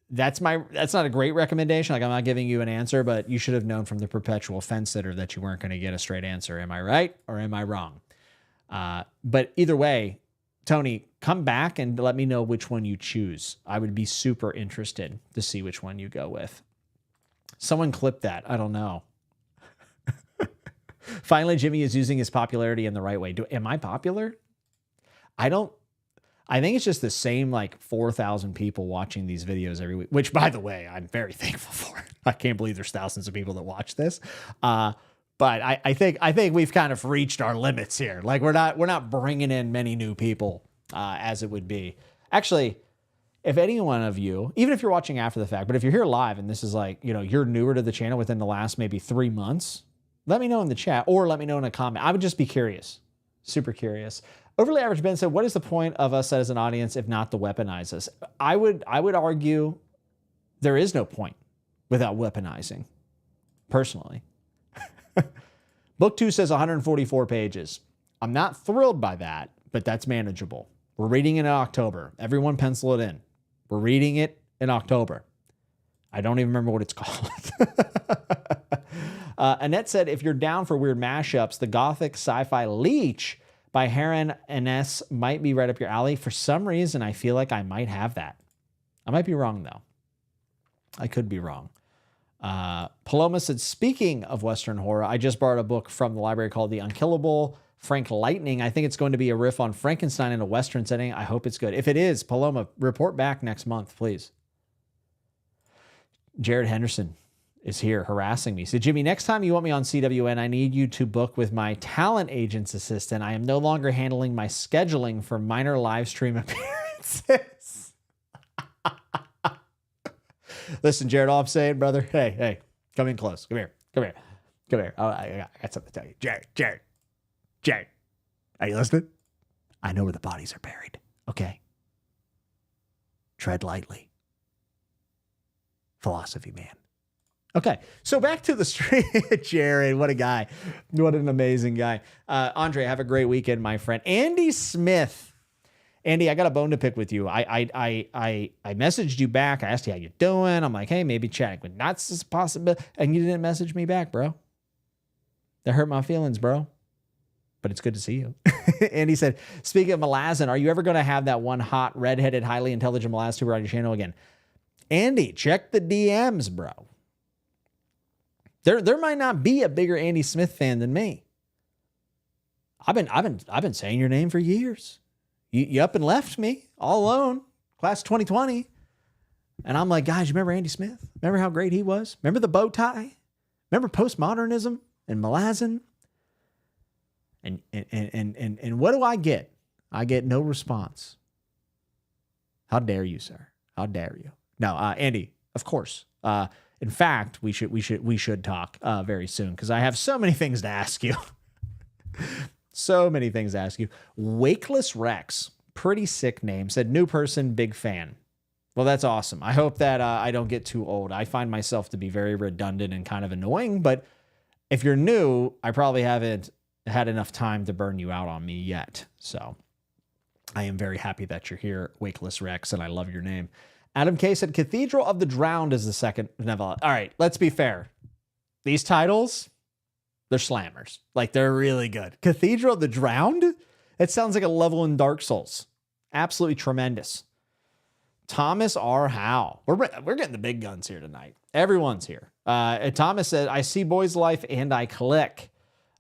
that's not a great recommendation. Like, I'm not giving you an answer, but you should have known from the perpetual fence sitter that you weren't going to get a straight answer. Am I right or am I wrong? But either way, Tony, come back and let me know which one you choose. I would be super interested to see which one you go with. Someone clip that. I don't know. Finally, Jimmy is using his popularity in the right way. Am I popular? I think it's just the same like 4,000 people watching these videos every week, which, by the way, I'm very thankful for. I can't believe there's thousands of people that watch this. But I think we've kind of reached our limits here. Like, we're not bringing in many new people as it would be. Actually, if any one of you, even if you're watching after the fact, but if you're here live and this is like, you're newer to the channel within the last maybe 3 months, let me know in the chat or let me know in a comment. I would just be curious, super curious. Overly Average Ben said, what is the point of us as an audience if not to weaponize us? I would argue there is no point without weaponizing, personally. Book 2 says 144 pages. I'm not thrilled by that, but that's manageable. We're reading it in October. Everyone pencil it in. We're reading it in October. I don't even remember what it's called. Annette said, if you're down for weird mashups, the Gothic sci-fi Leech by Heron Ines might be right up your alley. For some reason, I feel like I might have that. I might be wrong, though. I could be wrong. Paloma said, speaking of Western horror, I just borrowed a book from the library called The Unkillable Frank Lightning. I think it's going to be a riff on Frankenstein in a Western setting. I hope it's good. If it is, Paloma, report back next month, please. Jared Henderson is here harassing me. So, Jimmy, next time you want me on CWN, I need you to book with my talent agent's assistant. I am no longer handling my scheduling for minor live stream appearances. Listen, Jared, all I'm saying, brother, hey, come in close. Come here. Oh, I got something to tell you. Jared, are you listening? I know where the bodies are buried, okay? Tread lightly. Philosophy man. Okay, so back to the stream. Jared, what a guy. What an amazing guy. Andre, have a great weekend, my friend. Andy Smith. Andy, I got a bone to pick with you. I messaged you back. I asked you how you doing. I'm like, hey, maybe chatting with Nuts is a possibility. And you didn't message me back, bro. That hurt my feelings, bro. But it's good to see you. And he said, speaking of Malazan, are you ever going to have that one hot, redheaded, highly intelligent Malaz on your channel again? Andy, check the DMs, bro. There might not be a bigger Andy Smith fan than me. I've been saying your name for years. You up and left me all alone, class 2020. And I'm like, guys, you remember Andy Smith? Remember how great he was? Remember the bow tie? Remember postmodernism and Malazan? And what do I get? I get no response. How dare you, sir? How dare you? No, Andy, of course. In fact, we should talk very soon because I have so many things to ask you. So many things to ask you. Wakeless Rex, pretty sick name, said new person, big fan. Well, that's awesome. I hope that I don't get too old. I find myself to be very redundant and kind of annoying, but if you're new, I probably haven't had enough time to burn you out on me yet. So I am very happy that you're here, Wakeless Rex, and I love your name. Adam K said Cathedral of the Drowned is the second novella. All right, let's be fair. These titles, they're slammers. Like, they're really good. Cathedral of the Drowned? It sounds like a level in Dark Souls. Absolutely tremendous. Thomas R. Howe. We're getting the big guns here tonight. Everyone's here. Thomas said, I see Boy's Life and I click.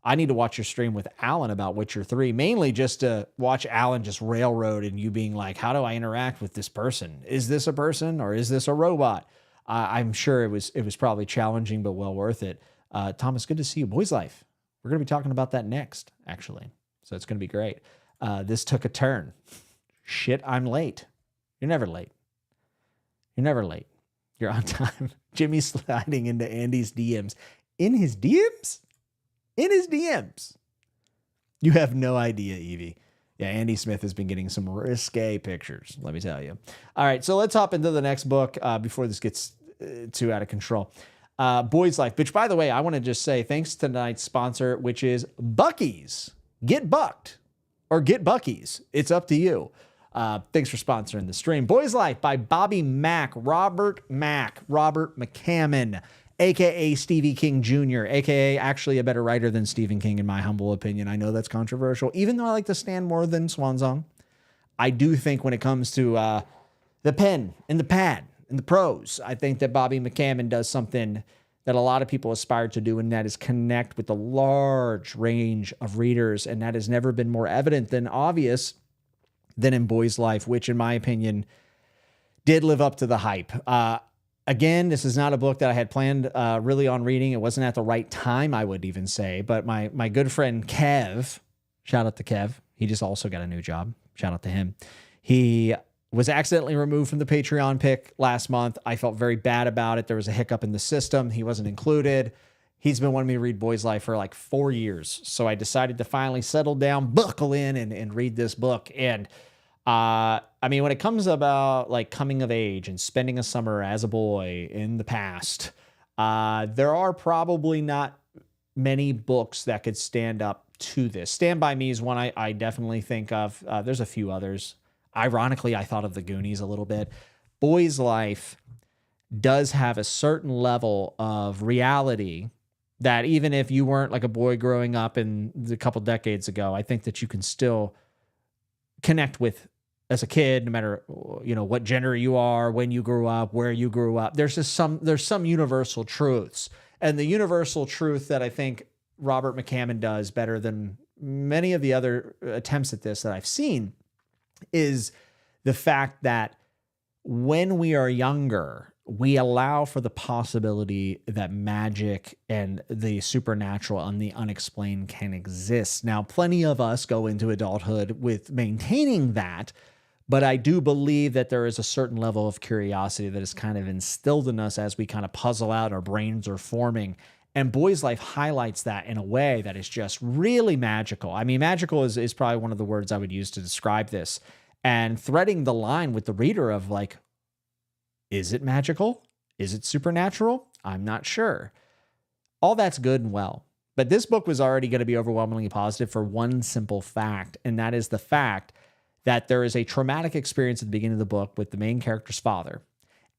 I need to watch your stream with Alan about Witcher 3, mainly just to watch Alan just railroad and you being like, how do I interact with this person? Is this a person or is this a robot? I'm sure it was probably challenging, but well worth it. Thomas, good to see you. Boy's Life. We're going to be talking about that next, actually. So it's going to be great. This took a turn. Shit, I'm late. You're never late. You're never late. You're on time. Jimmy sliding into Andy's DMs. In his DMs? In his DMs. You have no idea, Evie. Yeah, Andy Smith has been getting some risque pictures, let me tell you. All right, so let's hop into the next book before this gets too out of control. Boy's Life, which, by the way, I want to just say thanks to tonight's sponsor, which is Buc-ee's. Get bucked or get Buc-ee's. It's up to you. Thanks for sponsoring the stream. Boy's Life by Bobby Mack, Robert McCammon, a.k.a. Stevie King Jr., a.k.a. actually a better writer than Stephen King, in my humble opinion. I know that's controversial. Even though I like to stand more than Swansong, I do think when it comes to the pen and the pad and the prose, I think that Bobby McCammon does something that a lot of people aspire to do, and that is connect with a large range of readers, and that has never been more evident than obvious than in Boy's Life, which, in my opinion, did live up to the hype. Again, this is not a book that I had planned really on reading. It wasn't at the right time, I would even say. But my good friend Kev, shout out to Kev. He just also got a new job. Shout out to him. He was accidentally removed from the Patreon pick last month. I felt very bad about it. There was a hiccup in the system. He wasn't included. He's been wanting me to read Boy's Life for like 4 years. So I decided to finally settle down, buckle in, and read this book. And I mean, when it comes about like coming of age and spending a summer as a boy in the past, there are probably not many books that could stand up to this. Stand By Me is one I definitely think of. There's a few others. Ironically, I thought of The Goonies a little bit. Boy's Life does have a certain level of reality that even if you weren't like a boy growing up in a couple decades ago, I think that you can still connect with as a kid, no matter, you know, what gender you are, when you grew up, where you grew up. There's some universal truths. And the universal truth that I think Robert McCammon does better than many of the other attempts at this that I've seen is the fact that when we are younger, we allow for the possibility that magic and the supernatural and the unexplained can exist. Now, plenty of us go into adulthood with maintaining that, but I do believe that there is a certain level of curiosity that is kind of instilled in us as we kind of puzzle out, our brains are forming. And Boy's Life highlights that in a way that is just really magical. I mean, magical is probably one of the words I would use to describe this. And threading the line with the reader of like, is it magical? Is it supernatural? I'm not sure. All that's good and well. But this book was already going to be overwhelmingly positive for one simple fact, and that is the fact that there is a traumatic experience at the beginning of the book with the main character's father.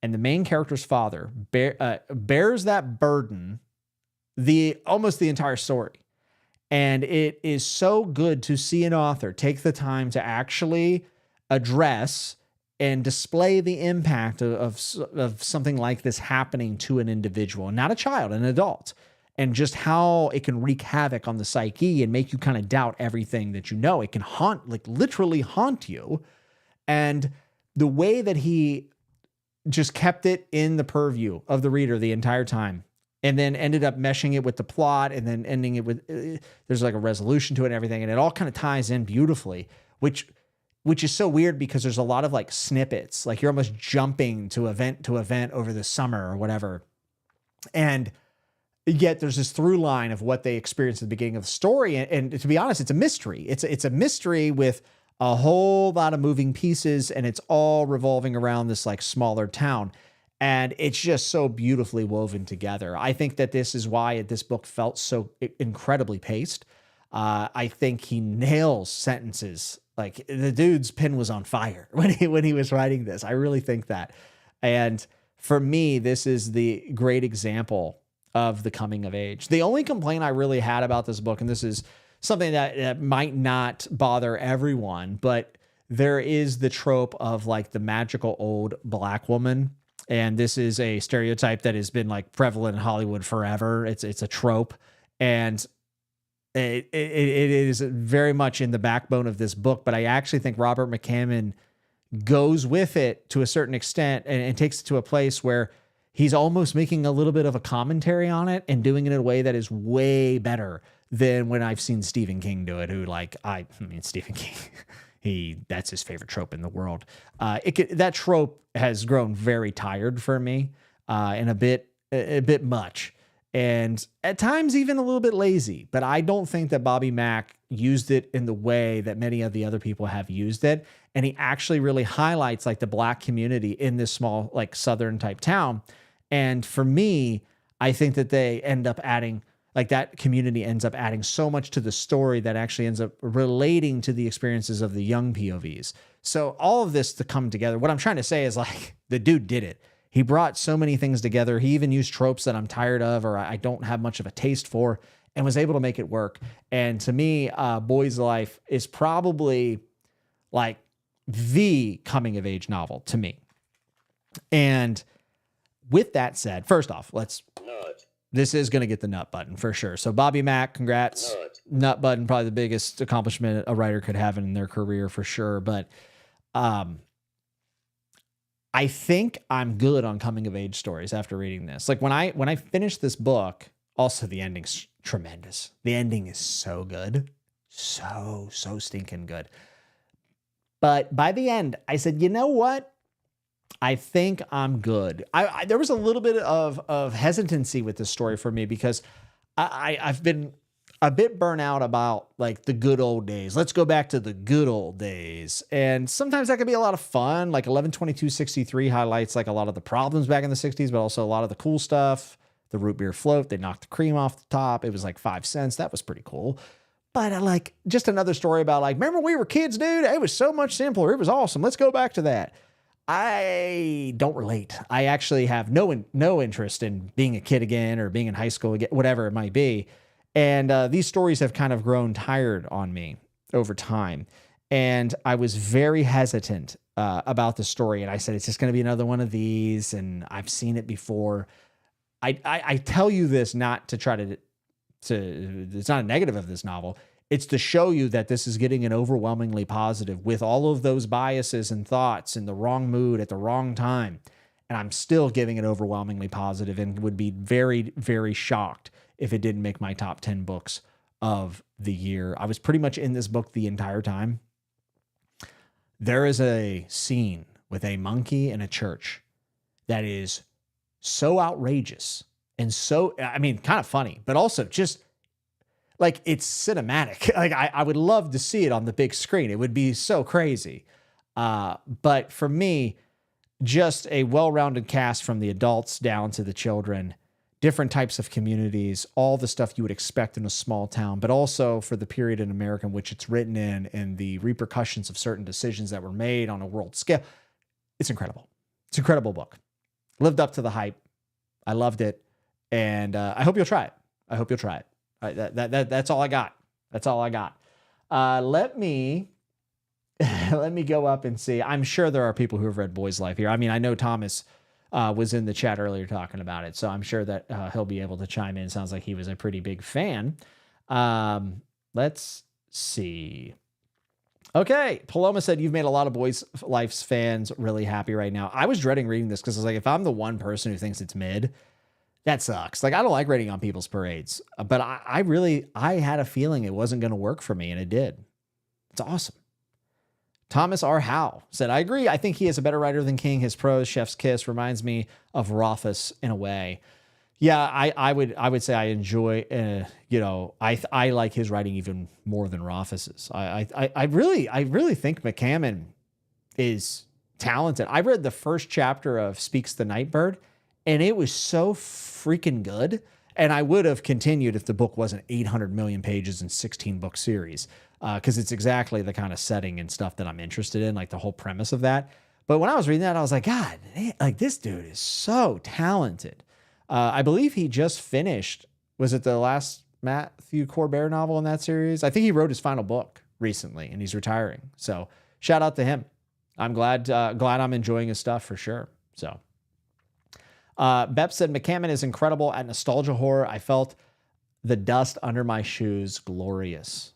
And the main character's father bears that burden almost the entire story. And it is so good to see an author take the time to actually address and display the impact of something like this happening to an individual, not a child, an adult, and just how it can wreak havoc on the psyche and make you kind of doubt everything that you know. It can literally haunt you. And the way that he just kept it in the purview of the reader the entire time, and then ended up meshing it with the plot, and then ending it with, there's like a resolution to it and everything, and it all kind of ties in beautifully, which is so weird because there's a lot of like snippets, like you're almost jumping to event over the summer or whatever. And yet there's this through line of what they experienced at the beginning of the story. And to be honest, it's a mystery. It's a mystery with a whole lot of moving pieces, and it's all revolving around this like smaller town. And it's just so beautifully woven together. I think that this is why this book felt so incredibly paced. I think he nails sentences. Like the dude's pen was on fire when he was writing this. I really think that. And for me, this is the great example of the coming of age. The only complaint I really had about this book, and this is something that might not bother everyone, but there is the trope of like the magical old black woman. And this is a stereotype that has been like prevalent in Hollywood forever. It's a trope. And it is very much in the backbone of this book, but I actually think Robert McCammon goes with it to a certain extent and takes it to a place where he's almost making a little bit of a commentary on it and doing it in a way that is way better than when I've seen Stephen King do it, who I mean, Stephen King, that's his favorite trope in the world. That trope has grown very tired for me. and a bit much. And at times even a little bit lazy, but I don't think that Bobby Mack used it in the way that many of the other people have used it. And he actually really highlights like the Black community in this small, like Southern type town. And for me, I think that they end up adding, like that community ends up adding so much to the story that actually ends up relating to the experiences of the young POVs. So all of this to come together, what I'm trying to say is like the dude did it. He brought so many things together. He even used tropes that I'm tired of or I don't have much of a taste for and was able to make it work. And to me, Boy's Life is probably like the coming of age novel to me. And with that said, first off, this is going to get the nut button for sure. So Bobby Mack, congrats. Nut button, probably the biggest accomplishment a writer could have in their career for sure. But I think I'm good on coming of age stories after reading this. Like when I finished this book, also the ending's tremendous. The ending is so good. So stinking good. But by the end, I said, you know what? I think I'm good. There was a little bit of hesitancy with this story for me because I've been a bit burnt out about like the good old days. Let's go back to the good old days. And sometimes that can be a lot of fun. Like 11/22/63 highlights like a lot of the problems back in the 60s, but also a lot of the cool stuff. The root beer float, they knocked the cream off the top. It was like 5 cents. That was pretty cool. But I like just another story about like, remember we were kids, dude? It was so much simpler. It was awesome. Let's go back to that. I don't relate. I actually have no interest in being a kid again or being in high school again, whatever it might be. And these stories have kind of grown tired on me over time. And I was very hesitant about the story. And I said, it's just going to be another one of these. And I've seen it before. I tell you this not to try to, it's not a negative of this novel. It's to show you that this is getting an overwhelmingly positive with all of those biases and thoughts in the wrong mood at the wrong time. And I'm still giving it overwhelmingly positive and would be very, very shocked if it didn't make my top 10 books of the year. I was pretty much in this book the entire time. There is a scene with a monkey in a church that is so outrageous and so, I mean, kind of funny, but also just like it's cinematic. Like I would love to see it on the big screen. It would be so crazy. But for me, just a well-rounded cast from the adults down to the children, different types of communities, all the stuff you would expect in a small town, but also for the period in America in which it's written in and the repercussions of certain decisions that were made on a world scale. It's incredible. It's an incredible book. Lived up to the hype. I loved it. And I hope you'll try it. I hope you'll try it. That's all I got. That's all I got. Let me go up and see. I'm sure there are people who have read Boy's Life here. I mean, I know Thomas was in the chat earlier talking about it, so I'm sure that he'll be able to chime in. Sounds like he was a pretty big fan. Let's see. Okay, Paloma said, you've made a lot of Boy's Life's fans really happy right now. I was dreading reading this because I was like, if I'm the one person who thinks it's mid, that sucks. Like, I don't like rating on people's parades, but I had a feeling it wasn't going to work for me, and it did. It's awesome. Thomas R. Howe said, I agree. I think he is a better writer than King. His prose, Chef's Kiss, reminds me of Rothfuss in a way. Yeah, I would say I enjoy, I like his writing even more than Rothfuss's. I really think McCammon is talented. I read the first chapter of Speaks the Nightbird, and it was so freaking good. And I would have continued if the book wasn't 800 million pages and 16 book series, because it's exactly the kind of setting and stuff that I'm interested in, like the whole premise of that. But when I was reading that, I was like, God, like this dude is so talented. I believe he just finished, was it the last Matthew Corbett novel in that series? I think he wrote his final book recently and he's retiring. So shout out to him. I'm glad I'm enjoying his stuff for sure. So Bep said, McCammon is incredible at nostalgia horror. I felt the dust under my shoes glorious.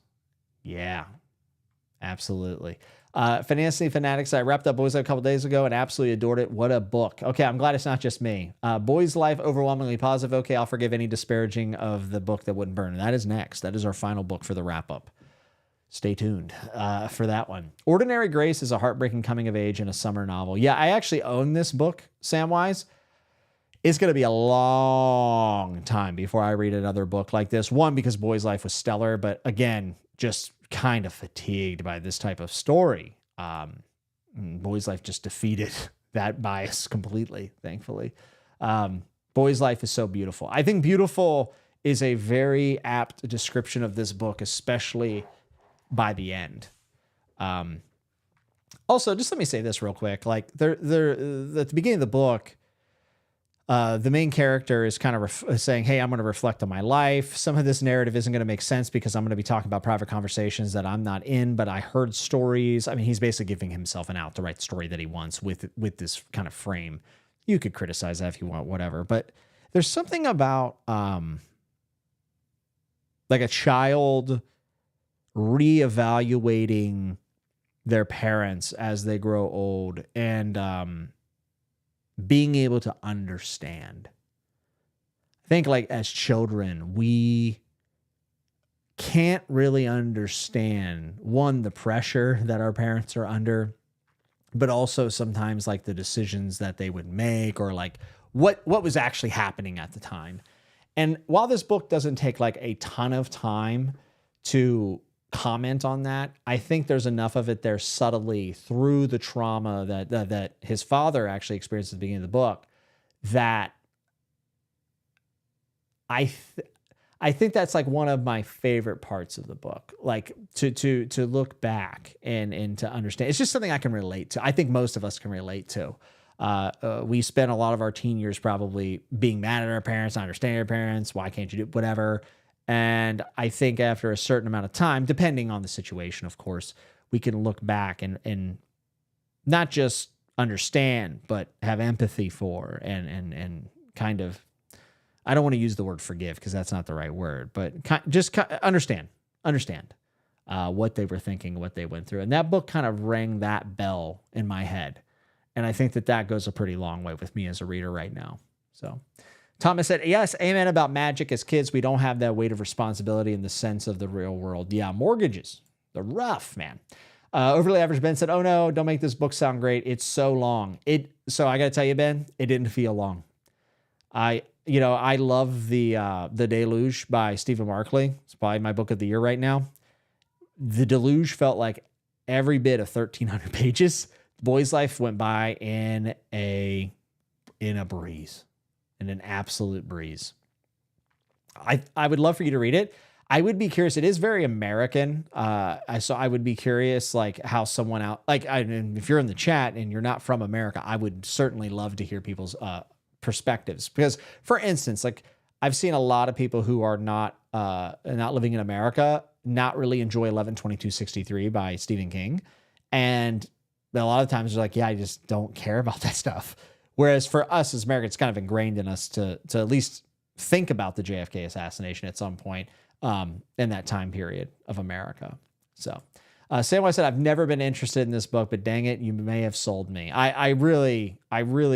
Yeah, absolutely. Fantasy Fanatics, I wrapped up Boy's Life a couple days ago and absolutely adored it. What a book. Okay, I'm glad it's not just me. Boy's Life, overwhelmingly positive. Okay, I'll forgive any disparaging of the book that wouldn't burn. And that is next. That is our final book for the wrap-up. Stay tuned for that one. Ordinary Grace is a heartbreaking coming of age in a summer novel. Yeah, I actually own this book, Samwise. It's going to be a long time before I read another book like this. One, because Boy's Life was stellar, but again, just kind of fatigued by this type of story. Boy's Life just defeated that bias completely, thankfully. Boy's Life is so beautiful. I think beautiful is a very apt description of this book, especially by the end. Also, just let me say this real quick. Like, at the beginning of the book, the main character is kind of saying, hey, I'm going to reflect on my life. Some of this narrative isn't going to make sense because I'm going to be talking about private conversations that I'm not in, but I heard stories. I mean, he's basically giving himself an out to write the story that he wants with this kind of frame. You could criticize that if you want, whatever. But there's something about like a child reevaluating their parents as they grow old and being able to understand. I think like as children, we can't really understand, one, the pressure that our parents are under, but also sometimes like the decisions that they would make or like what was actually happening at the time. And while this book doesn't take like a ton of time to comment on that, I think there's enough of it there subtly through the trauma that his father actually experienced at the beginning of the book that I think that's like one of my favorite parts of the book, like to look back and to understand. It's just something I can relate to. I think most of us can relate to. We spent a lot of our teen years probably being mad at our parents, not understanding our parents. Why can't you do whatever? And I think after a certain amount of time, depending on the situation, of course, we can look back and not just understand, but have empathy for and kind of, I don't want to use the word forgive because that's not the right word, but just understand what they were thinking, what they went through. And that book kind of rang that bell in my head. And I think that goes a pretty long way with me as a reader right now. So Thomas said, yes, amen about magic. As kids, we don't have that weight of responsibility in the sense of the real world. Yeah, mortgages, they're rough, man. Overly Average Ben said, oh no, don't make this book sound great. It's so long. So I got to tell you, Ben, it didn't feel long. I love the Deluge by Stephen Markley. It's probably my book of the year right now. The Deluge felt like every bit of 1,300 pages. Boy's Life went by in a breeze, in an absolute breeze. I would love for you to read it. I would be curious. It is very American. So I would be curious, like how someone out, like if you're in the chat and you're not from America, I would certainly love to hear people's perspectives. Because, for instance, like I've seen a lot of people who are not living in America not really enjoy 11/22/63 by Stephen King, and a lot of times they're like, yeah, I just don't care about that stuff. Whereas for us as Americans, it's kind of ingrained in us to at least think about the JFK assassination at some point in that time period of America. So Samwise said, I've never been interested in this book, but dang it, you may have sold me. I really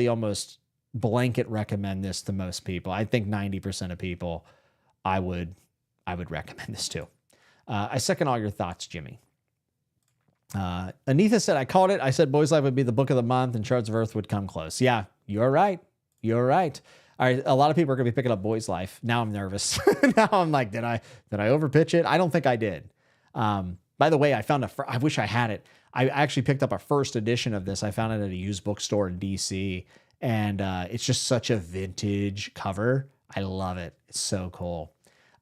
almost blanket recommend this to most people. I think 90% of people I would recommend this to. I second all your thoughts, Jimmy. Anitha said, I called it. I said Boy's Life would be the book of the month and Shards of Earth would come close. Yeah, you're right. You're right. All right. A lot of people are going to be picking up Boy's Life. Now I'm nervous. Now I'm like, did I overpitch it? I don't think I did. By the way, I found I wish I had it. I actually picked up a first edition of this. I found it at a used bookstore in DC, and it's just such a vintage cover. I love it. It's so cool.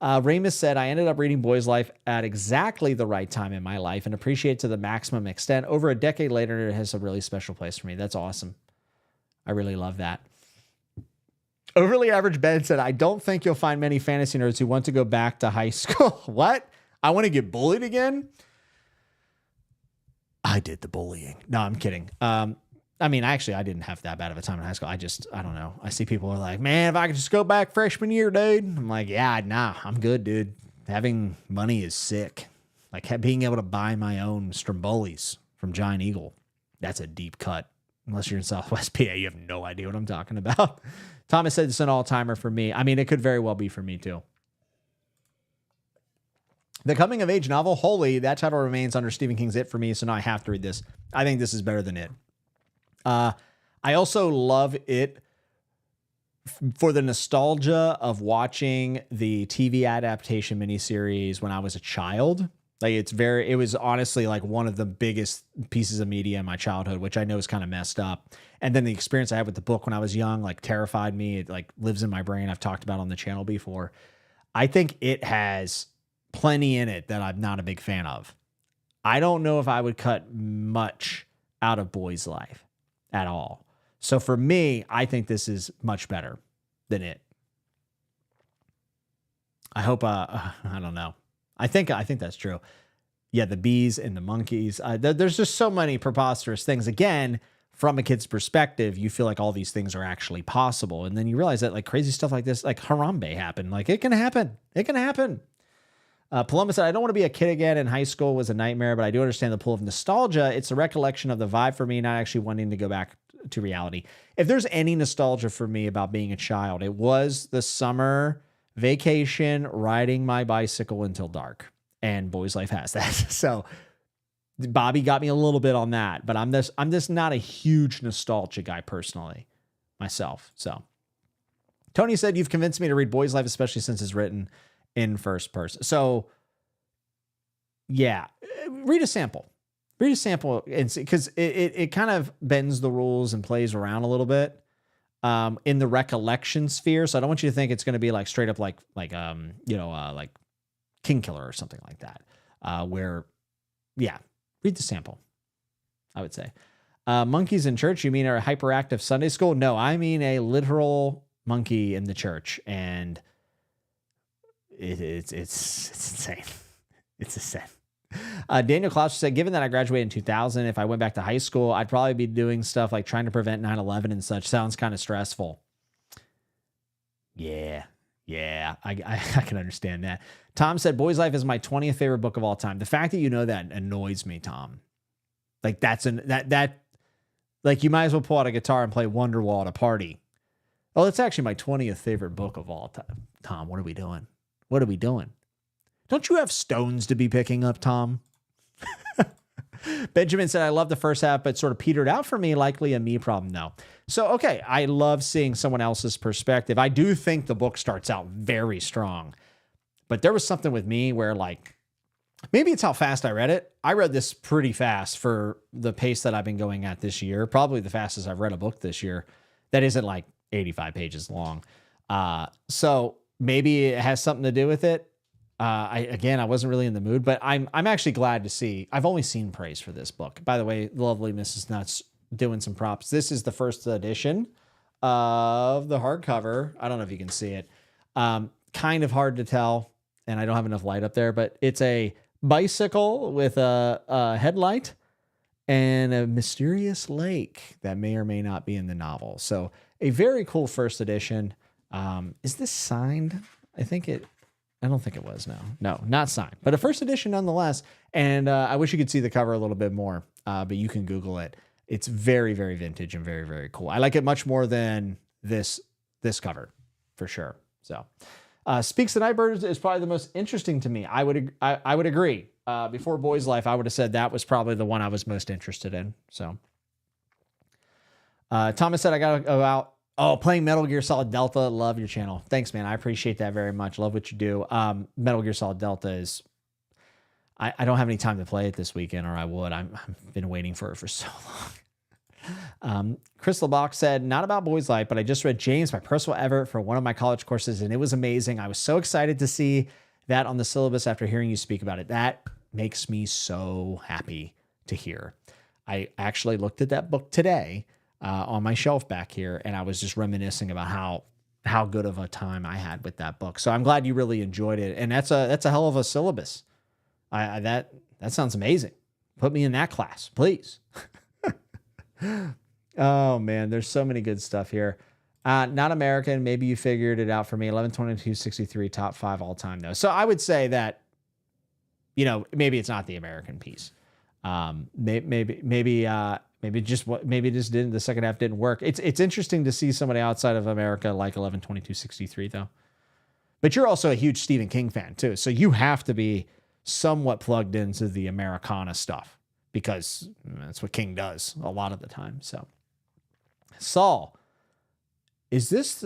Ramus said, I ended up reading Boy's Life at exactly the right time in my life and appreciate it to the maximum extent. Over a decade later, it has a really special place for me. That's awesome. I really love that. Overly Average Ben said, I don't think you'll find many fantasy nerds who want to go back to high school. What? I want to get bullied again? I did the bullying. No, I'm kidding. I mean, actually, I didn't have that bad of a time in high school. I don't know. I see people are like, man, if I could just go back freshman year, dude. I'm like, yeah, nah, I'm good, dude. Having money is sick. Like being able to buy my own Strombolis from Giant Eagle. That's a deep cut. Unless you're in Southwest PA, you have no idea what I'm talking about. Thomas said it's an all-timer for me. I mean, it could very well be for me, too. The coming-of-age novel, Holy, that title remains under Stephen King's It for me, so now I have to read this. I think this is better than It. I also love It for the nostalgia of watching the TV adaptation miniseries when I was a child. Like it was honestly like one of the biggest pieces of media in my childhood, which I know is kind of messed up. And then the experience I had with the book when I was young, like terrified me. It like lives in my brain. I've talked about on the channel before. I think it has plenty in it that I'm not a big fan of. I don't know if I would cut much out of Boy's Life at all. So for me, I think this is much better than it. I hope, I don't know. I think that's true. Yeah, the bees and the monkeys. There's just so many preposterous things. Again, from a kid's perspective, you feel like all these things are actually possible. And then you realize that like crazy stuff like this, like Harambe happened. Like it can happen. It can happen. Paloma said, I don't want to be a kid again. In high school was a nightmare, but I do understand the pull of nostalgia. It's a recollection of the vibe for me, not actually wanting to go back to reality. If there's any nostalgia for me about being a child, it was the summer vacation, riding my bicycle until dark. And Boy's Life has that. So Bobby got me a little bit on that, but I'm just not a huge nostalgia guy personally myself. So Tony said, you've convinced me to read Boy's Life, especially since it's written in first person. So yeah, read a sample and see, because it kind of bends the rules and plays around a little bit in the recollection sphere. So I don't want you to think it's going to be like straight up like King Killer or something like that. Where, yeah, read the sample, I would say. Monkeys in church, you mean a hyperactive Sunday school? No, I mean a literal monkey in the church, and it's insane. It's insane. Daniel Klaus said, given that I graduated in 2000, if I went back to high school, I'd probably be doing stuff like trying to prevent 9/11 and such. Sounds kind of stressful. Yeah, I can understand that. Tom said, Boy's Life is my 20th favorite book of all time. The fact that you know that annoys me, Tom. Like like you might as well pull out a guitar and play Wonderwall at a party. Oh, it's actually my 20th favorite book of all time. Tom, what are we doing? What are we doing? Don't you have stones to be picking up, Tom? Benjamin said, I love the first half, but sort of petered out for me. Likely a me problem. No. So, okay. I love seeing someone else's perspective. I do think the book starts out very strong, but there was something with me where like, maybe it's how fast I read it. I read this pretty fast for the pace that I've been going at this year. Probably the fastest I've read a book this year. That isn't like 85 pages long. So maybe it has something to do with it. I wasn't really in the mood, but I'm actually glad to see. I've only seen praise for this book. By the way, the lovely Mrs. Nuts doing some props. This is the first edition of the hardcover. I don't know if you can see it. Kind of hard to tell, and I don't have enough light up there, but it's a bicycle with a headlight and a mysterious lake that may or may not be in the novel. So a very cool first edition. Is this signed? I don't think it was. No, not signed, but a first edition nonetheless. And I wish you could see the cover a little bit more, but you can Google it. It's very, very vintage and very, very cool. I like it much more than this cover for sure. So Speaks the Nightbirds is probably the most interesting to me. I would agree. Before Boy's Life, I would have said that was probably the one I was most interested in. So Thomas said, I got to go out. Oh, playing Metal Gear Solid Delta. Love your channel. Thanks, man. I appreciate that very much. Love what you do. Metal Gear Solid Delta is... I don't have any time to play it this weekend, or I would. I've been waiting for it for so long. Crystal Box said, not about Boy's Life, but I just read James by Percival Everett for one of my college courses, and it was amazing. I was so excited to see that on the syllabus after hearing you speak about it. That makes me so happy to hear. I actually looked at that book today on my shelf back here, and I was just reminiscing about how good of a time I had with that book. So I'm glad you really enjoyed it, and that's a hell of a syllabus. That sounds amazing. Put me in that class, please. Oh man, there's so many good stuff here. Not American. Maybe you figured it out for me. 11/22/63, top 5 all time though. So I would say that, maybe it's not the American piece. Maybe just didn't. The second half didn't work. It's interesting to see somebody outside of America like 11/22/63 though. But you're also a huge Stephen King fan too, so you have to be somewhat plugged into the Americana stuff because that's what King does a lot of the time. So, Saul, is this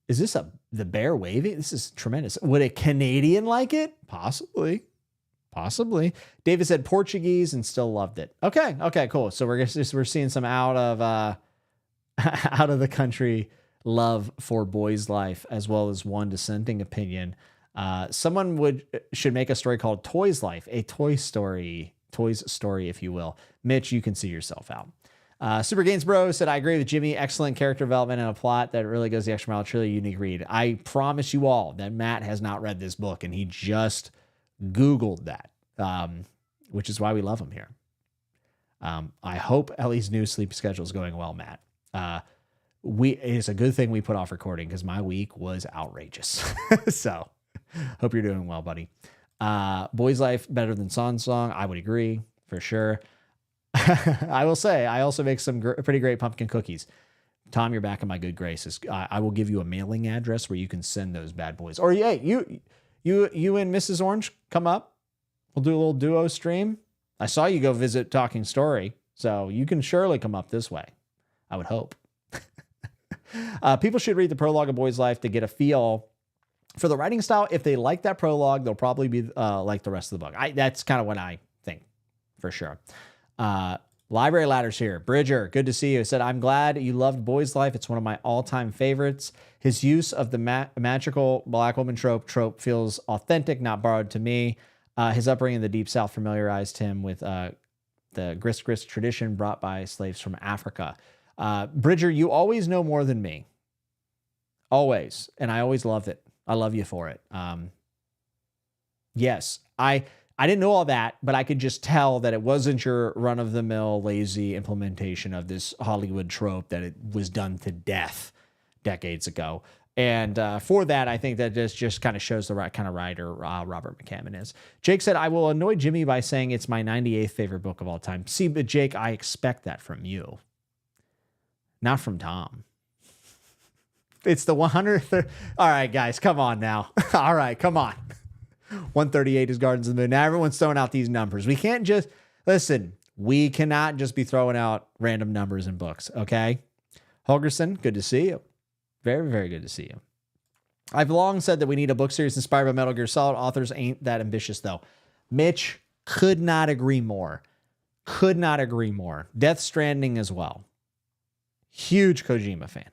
Is this the bear waving? This is tremendous. Would a Canadian like it? Possibly. David said Portuguese and still loved it. Okay, cool. So we're seeing some out of out of the country love for Boy's Life, as well as one dissenting opinion. Someone should make a story called Toy's Life, a Toy's story, if you will. Mitch, you can see yourself out. Super Gainsboro said, I agree with Jimmy. Excellent character development and a plot that really goes the extra mile. Truly unique read. I promise you all that Matt has not read this book, and he just Googled that, which is why we love him here. I hope Ellie's new sleep schedule is going well, Matt. It's a good thing we put off recording because my week was outrageous. So hope you're doing well, buddy. Boy's Life better than Song. I would agree for sure. I will say, I also make some pretty great pumpkin cookies. Tom, you're back in my good graces. I will give you a mailing address where you can send those bad boys. Or hey, you and Mrs. Orange come up. We'll do a little duo stream. I saw you go visit Talking Story, so you can surely come up this way. I would hope. People should read the prologue of Boy's Life to get a feel for the writing style. If they like that prologue, they'll probably be like the rest of the book. That's kind of what I think, for sure. Library Ladders here. Bridger, good to see you. Said, I'm glad you loved Boy's Life. It's one of my all-time favorites. His use of the magical black woman trope feels authentic, not borrowed to me. His upbringing in the Deep South familiarized him with the grist tradition brought by slaves from Africa. Bridger, you always know more than me. Always. And I always loved it. I love you for it. Yes, I didn't know all that, but I could just tell that it wasn't your run-of-the-mill, lazy implementation of this Hollywood trope that it was done to death decades ago. And for that, I think that this just kind of shows the right kind of writer Robert McCammon is. Jake said, I will annoy Jimmy by saying it's my 98th favorite book of all time. See, but Jake, I expect that from you, not from Tom. It's the 100th. All right, guys, come on now. All right, come on. 138 is Gardens of the Moon. Now everyone's throwing out these numbers. We can't just, listen, we cannot just be throwing out random numbers in books, okay? Holgerson, good to see you. Very, very good to see you. I've long said that we need a book series inspired by Metal Gear Solid. Authors ain't that ambitious, though. Mitch, could not agree more. Could not agree more. Death Stranding as well. Huge Kojima fan.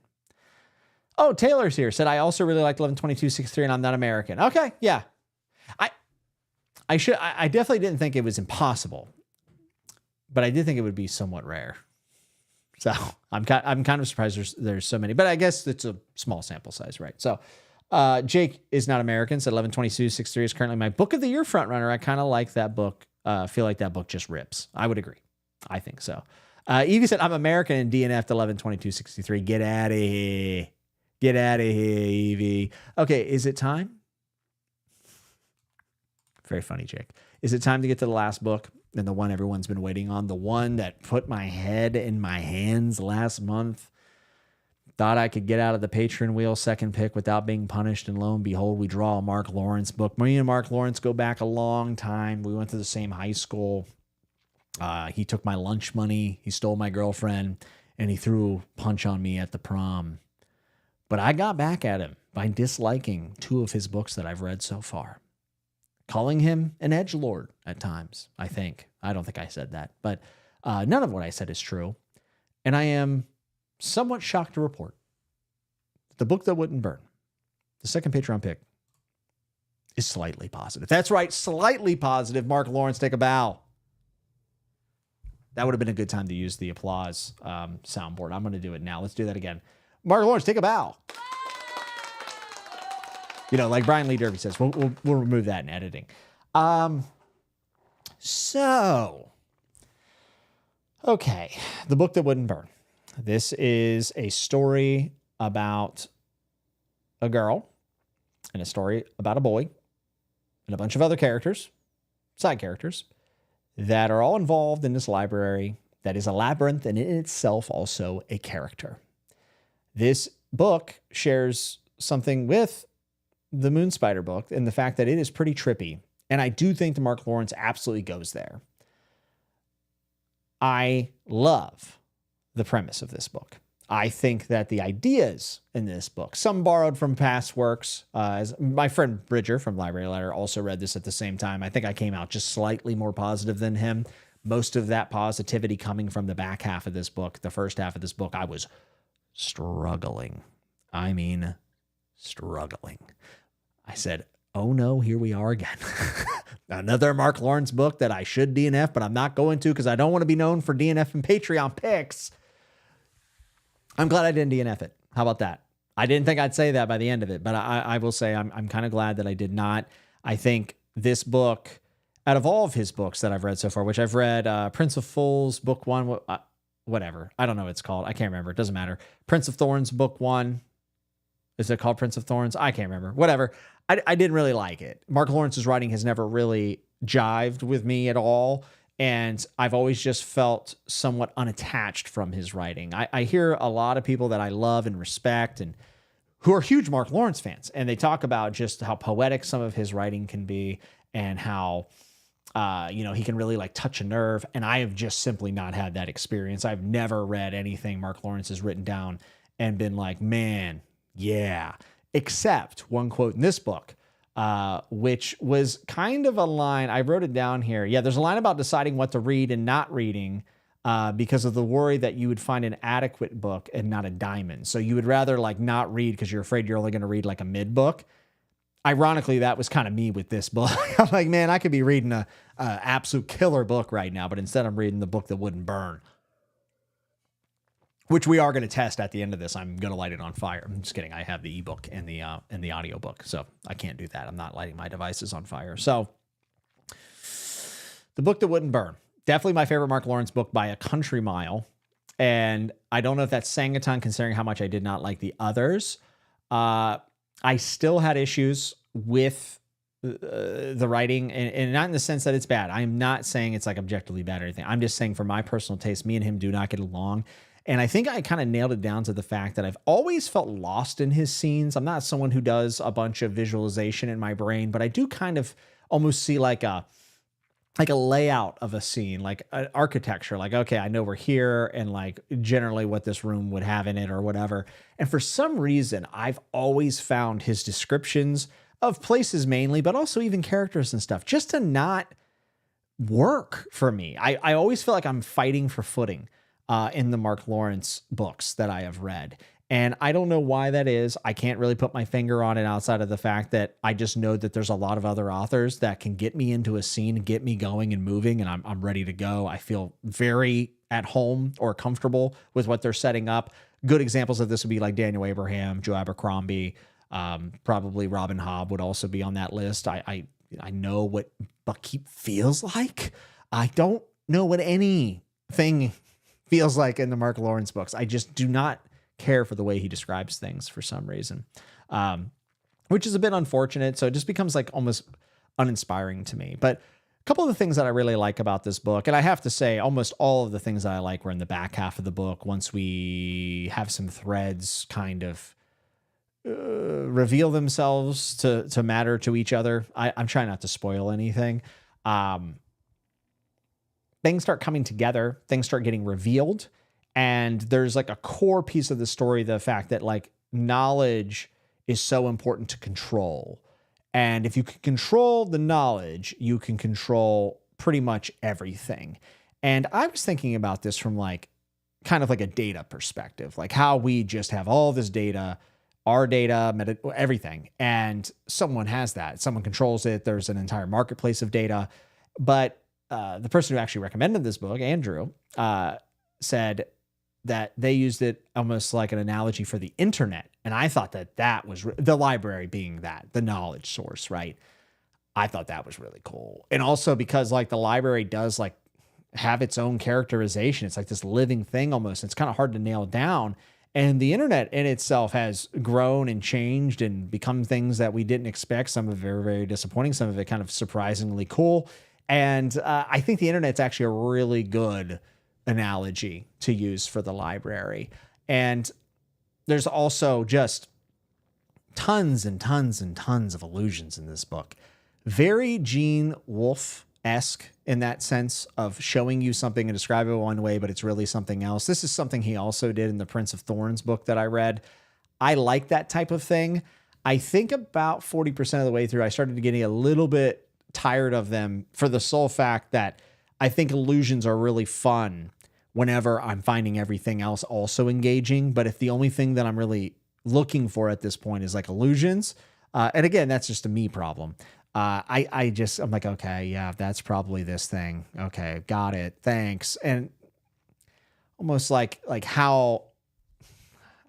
Oh, Taylor's here. Said, I also really liked 11/22/63 and I'm not American. Okay, yeah. I definitely didn't think it was impossible, but I did think it would be somewhat rare. So I'm kind of surprised there's so many, but I guess it's a small sample size, right? So Jake is not American. Said 11/22/63 is currently my book of the year frontrunner. I kind of like that book. Feel like that book just rips. I would agree. I think so. Evie said I'm American and DNF'd 11/22/63. Get out of here. Get out of here, Evie. Okay, is it time? Very funny, Jake. Is it time to get to the last book and the one everyone's been waiting on? The one that put my head in my hands last month. Thought I could get out of the Patron wheel second pick without being punished. And lo and behold, we draw a Mark Lawrence book. Me and Mark Lawrence go back a long time. We went to the same high school. He took my lunch money. He stole my girlfriend. And he threw a punch on me at the prom. But I got back at him by disliking 2 of his books that I've read so far. Calling him an edgelord at times, I think. I don't think I said that, but none of what I said is true. And I am somewhat shocked to report the book that wouldn't burn, the second Patron pick, is slightly positive. That's right, slightly positive. Mark Lawrence, take a bow. That would have been a good time to use the applause soundboard. I'm going to do it now. Let's do that again. Mark Lawrence, take a bow. You know, like Brian Lee Derby says, we'll remove that in editing. So, okay, the book that wouldn't burn. This is a story about a girl and a story about a boy and a bunch of other characters, side characters, that are all involved in this library that is a labyrinth and in itself also a character. This book shares something with the Moon Spider book and the fact that it is pretty trippy. And I do think that Mark Lawrence absolutely goes there. I love the premise of this book. I think that the ideas in this book, some borrowed from past works, as my friend Bridger from Library Letter also read this at the same time. I think I came out just slightly more positive than him. Most of that positivity coming from the back half of this book. The first half of this book, I was struggling. I mean, struggling. I said, oh no, here we are again. Another Mark Lawrence book that I should DNF, but I'm not going to because I don't want to be known for DNF and Patreon picks. I'm glad I didn't DNF it. How about that? I didn't think I'd say that by the end of it, but I will say I'm kind of glad that I did not. I think this book, out of all of his books that I've read so far, which I've read Prince of Fools, book 1, whatever. I don't know what it's called. I can't remember. It doesn't matter. Prince of Thorns, book 1. Is it called Prince of Thorns? I can't remember. Whatever. I didn't really like it. Mark Lawrence's writing has never really jived with me at all. And I've always just felt somewhat unattached from his writing. I hear a lot of people that I love and respect and who are huge Mark Lawrence fans. And they talk about just how poetic some of his writing can be and how, he can really like touch a nerve. And I have just simply not had that experience. I've never read anything Mark Lawrence has written down and been like, man, yeah, except one quote in this book. Which was kind of a line, I wrote it down here. Yeah, there's a line about deciding what to read and not reading because of the worry that you would find an adequate book and not a diamond. So you would rather like not read because you're afraid you're only going to read like a mid book. Ironically, that was kind of me with this book. I'm like, man, I could be reading a absolute killer book right now, but instead I'm reading the book that wouldn't burn. Which we are going to test at the end of this. I'm going to light it on fire. I'm just kidding. I have the ebook and the audio book, so I can't do that. I'm not lighting my devices on fire. So the book that wouldn't burn, definitely my favorite Mark Lawrence book by a country mile. And I don't know if that's saying a ton considering how much I did not like the others. I still had issues with the writing and not in the sense that it's bad. I'm not saying it's like objectively bad or anything. I'm just saying for my personal taste, me and him do not get along. And I think I kind of nailed it down to the fact that I've always felt lost in his scenes. I'm not someone who does a bunch of visualization in my brain, but I do kind of almost see like a layout of a scene, like an architecture, like, okay, I know we're here and like generally what this room would have in it or whatever. And for some reason, I've always found his descriptions of places mainly, but also even characters and stuff just to not work for me. I always feel like I'm fighting for footing in the Mark Lawrence books that I have read. And I don't know why that is. I can't really put my finger on it outside of the fact that I just know that there's a lot of other authors that can get me into a scene and get me going and moving, and I'm ready to go. I feel very at home or comfortable with what they're setting up. Good examples of this would be like Daniel Abraham, Joe Abercrombie, probably Robin Hobb would also be on that list. I know what Buckkeep feels like. I don't know what anything feels like in the Mark Lawrence books. I just do not care for the way he describes things for some reason, which is a bit unfortunate. So it just becomes like almost uninspiring to me. But a couple of the things that I really like about this book, and I have to say almost all of the things that I like were in the back half of the book. Once we have some threads kind of reveal themselves to matter to each other. I'm trying not to spoil anything. Things start coming together, things start getting revealed, and there's like a core piece of the story, the fact that like knowledge is so important to control. And if you can control the knowledge, you can control pretty much everything. And I was thinking about this from like kind of like a data perspective, like how we just have all this data, our data, everything, and someone has that, someone controls it. There's an entire marketplace of data, but the person who actually recommended this book, Andrew, said that they used it almost like an analogy for the internet. And I thought that was the library being the knowledge source, right? I thought that was really cool. And also because like the library does like have its own characterization. It's like this living thing almost. It's kind of hard to nail down. And the internet in itself has grown and changed and become things that we didn't expect. Some of it very, very disappointing. Some of it kind of surprisingly cool. And I think the internet's actually a really good analogy to use for the library. And there's also just tons and tons and tons of allusions in this book. Very Gene Wolfe-esque in that sense of showing you something and describe it one way, but it's really something else. This is something he also did in the Prince of Thorns book that I read. I like that type of thing. I think about 40% of the way through, I started getting a little bit tired of them for the sole fact that I think illusions are really fun whenever I'm finding everything else also engaging. But if the only thing that I'm really looking for at this point is like illusions, and again, that's just a me problem. I'm like, okay, yeah, that's probably this thing. Okay, got it. Thanks. And almost like how,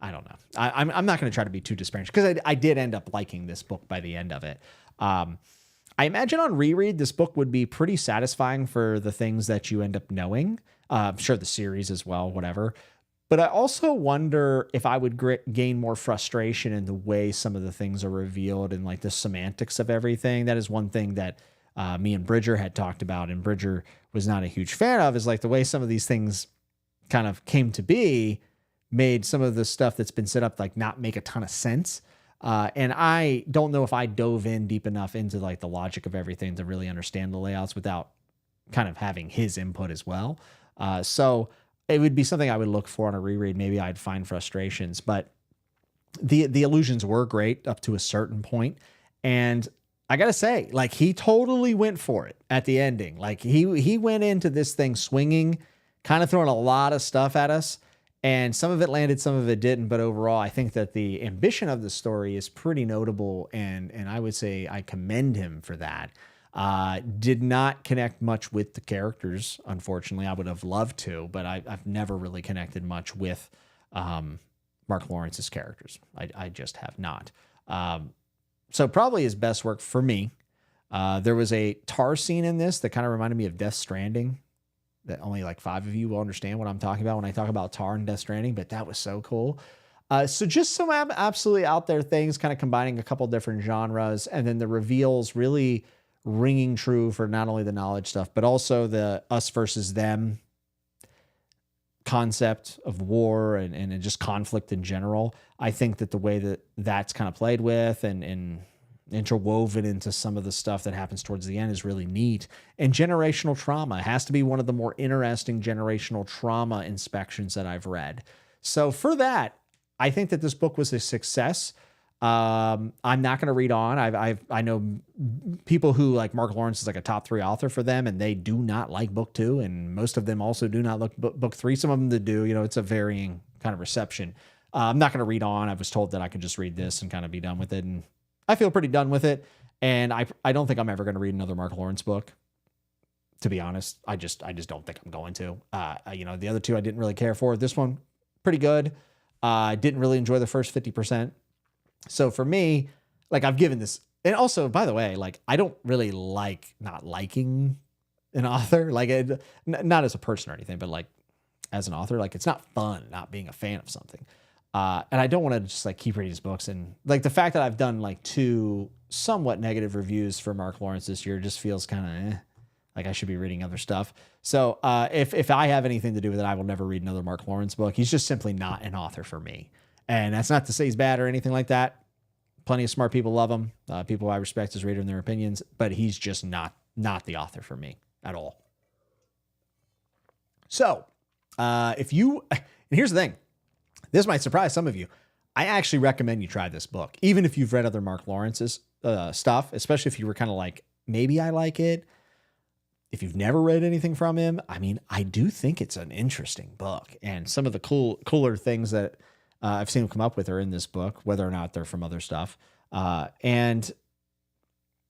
I don't know. I'm not going to try to be too disparaging because I did end up liking this book by the end of it. I imagine on reread, this book would be pretty satisfying for the things that you end up knowing. I'm sure the series as well, whatever. But I also wonder if I would gain more frustration in the way some of the things are revealed and like the semantics of everything. That is one thing that me and Bridger had talked about, and Bridger was not a huge fan of, is like the way some of these things kind of came to be made some of the stuff that's been set up like not make a ton of sense. And I don't know if I dove in deep enough into like the logic of everything to really understand the layouts without kind of having his input as well. So it would be something I would look for on a reread. Maybe I'd find frustrations, but the illusions were great up to a certain point. And I got to say, like, he totally went for it at the ending. Like he went into this thing swinging, kind of throwing a lot of stuff at us. And some of it landed, some of it didn't. But overall, I think that the ambition of the story is pretty notable. And I would say I commend him for that. Did not connect much with the characters, unfortunately. I would have loved to, but I've never really connected much with Mark Lawrence's characters. I just have not. So probably his best work for me. There was a tar scene in this that kind of reminded me of Death Stranding. That only like 5 of you will understand what I'm talking about when I talk about tar and Death Stranding, but that was so cool. So just some absolutely out there things, kind of combining a couple different genres, and then the reveals really ringing true for not only the knowledge stuff, but also the us versus them concept of war and just conflict in general. I think that the way that that's kind of played with and interwoven into some of the stuff that happens towards the end is really neat. And generational trauma has to be one of the more interesting generational trauma inspections that I've read. So for that, I think that this book was a success. I'm not going to read on. I know people who like Mark Lawrence is like a top 3 author for them, and they do not like book 2, and most of them also do not like book 3. Some of them that do, it's a varying kind of reception. I'm not going to read on. I was told that I could just read this and kind of be done with it, and I feel pretty done with it. And I don't think I'm ever going to read another Mark Lawrence book. To be honest, I just don't think I'm going to. The other 2 I didn't really care for. This one, pretty good. I didn't really enjoy the first 50%. So for me, like, I've given this, and also, by the way, like, I don't really like not liking an author, like, not as a person or anything, but like as an author, like, it's not fun not being a fan of something. And I don't want to just like keep reading his books, and like the fact that I've done like 2 somewhat negative reviews for Mark Lawrence this year just feels kind of like I should be reading other stuff. So if I have anything to do with it, I will never read another Mark Lawrence book. He's just simply not an author for me. And that's not to say he's bad or anything like that. Plenty of smart people love him. People I respect as reader and their opinions, but he's just not the author for me at all. So and here's the thing, this might surprise some of you. I actually recommend you try this book, even if you've read other Mark Lawrence's stuff, especially if you were kind of like, maybe I like it. If you've never read anything from him, I mean, I do think it's an interesting book, and some of the cooler things that I've seen him come up with are in this book, whether or not they're from other stuff. And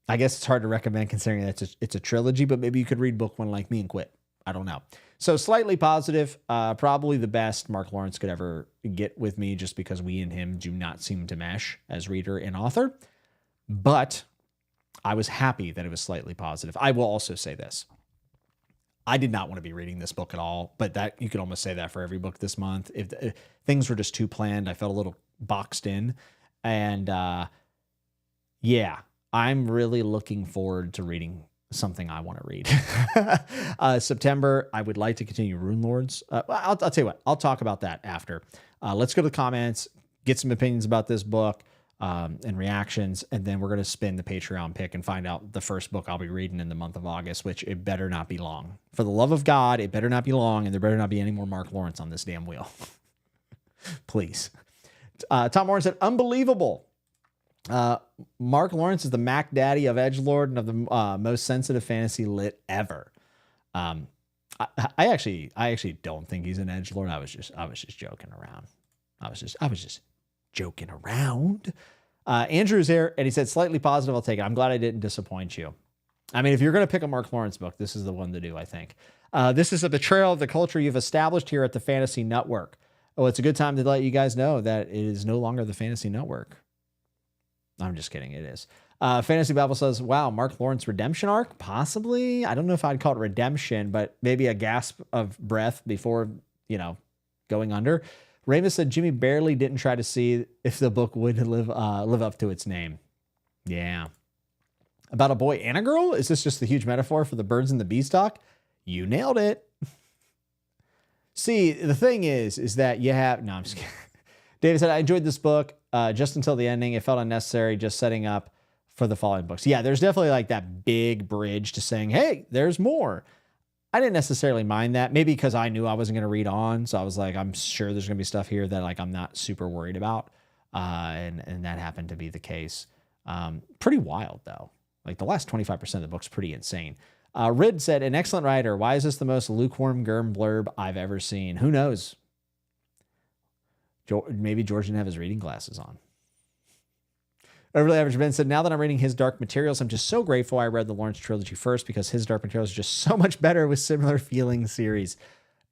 I guess it's hard to recommend considering that it's a trilogy, but maybe you could read book 1 like me and quit. I don't know. So slightly positive, probably the best Mark Lawrence could ever get with me, just because we and him do not seem to mesh as reader and author. But I was happy that it was slightly positive. I will also say this. I did not want to be reading this book at all, but that you could almost say that for every book this month. If things were just too planned, I felt a little boxed in. And yeah, I'm really looking forward to reading something I want to read. September, I would like to continue Rune Lords. I'll tell you what, I'll talk about that after. Let's go to the comments, get some opinions about this book. and reactions. And then we're going to spin the Patreon pick and find out the first book I'll be reading in the month of August, which it better not be long. For the love of God, it better not be long, and there better not be any more Mark Lawrence on this damn wheel. Please. Tom Warren said, unbelievable. Mark Lawrence is the Mac Daddy of edgelord and of the most sensitive fantasy lit ever. I actually don't think he's an edgelord. I was just joking around. I was just joking around. Andrew's here, and he said, slightly positive, I'll take it. I'm glad I didn't disappoint you. I mean, if you're going to pick a Mark Lawrence book, this is the one to do, I think. This is a betrayal of the culture you've established here at the Fantasy Network. Oh, it's a good time to let you guys know that it is no longer the Fantasy Network. I'm just kidding. It is. Fantasy Babble says, wow, Mark Lawrence redemption arc? Possibly. I don't know if I'd call it redemption, but maybe a gasp of breath before, going under. Ramus said Jimmy barely didn't try to see if the book would live up to its name. Yeah. About a boy and a girl? Is this just the huge metaphor for the birds and the beanstalk? You nailed it. See, the thing is that you have... No, I'm just kidding. David said, I enjoyed this book just until the ending. It felt unnecessary just setting up for the following books. Yeah, there's definitely like that big bridge to saying, hey, there's more. I didn't necessarily mind that. Maybe because I knew I wasn't going to read on. So I was like, I'm sure there's going to be stuff here that like I'm not super worried about. And that happened to be the case. Pretty wild, though. Like the last 25% of the book's pretty insane. Rid said, an excellent writer. Why is this the most lukewarm Gurm blurb I've ever seen? Who knows? Maybe George didn't have his reading glasses on. Overly Average Ben said, now that I'm reading his Dark Materials, I'm just so grateful I read the Lawrence trilogy first because his Dark Materials is just so much better with similar feeling series.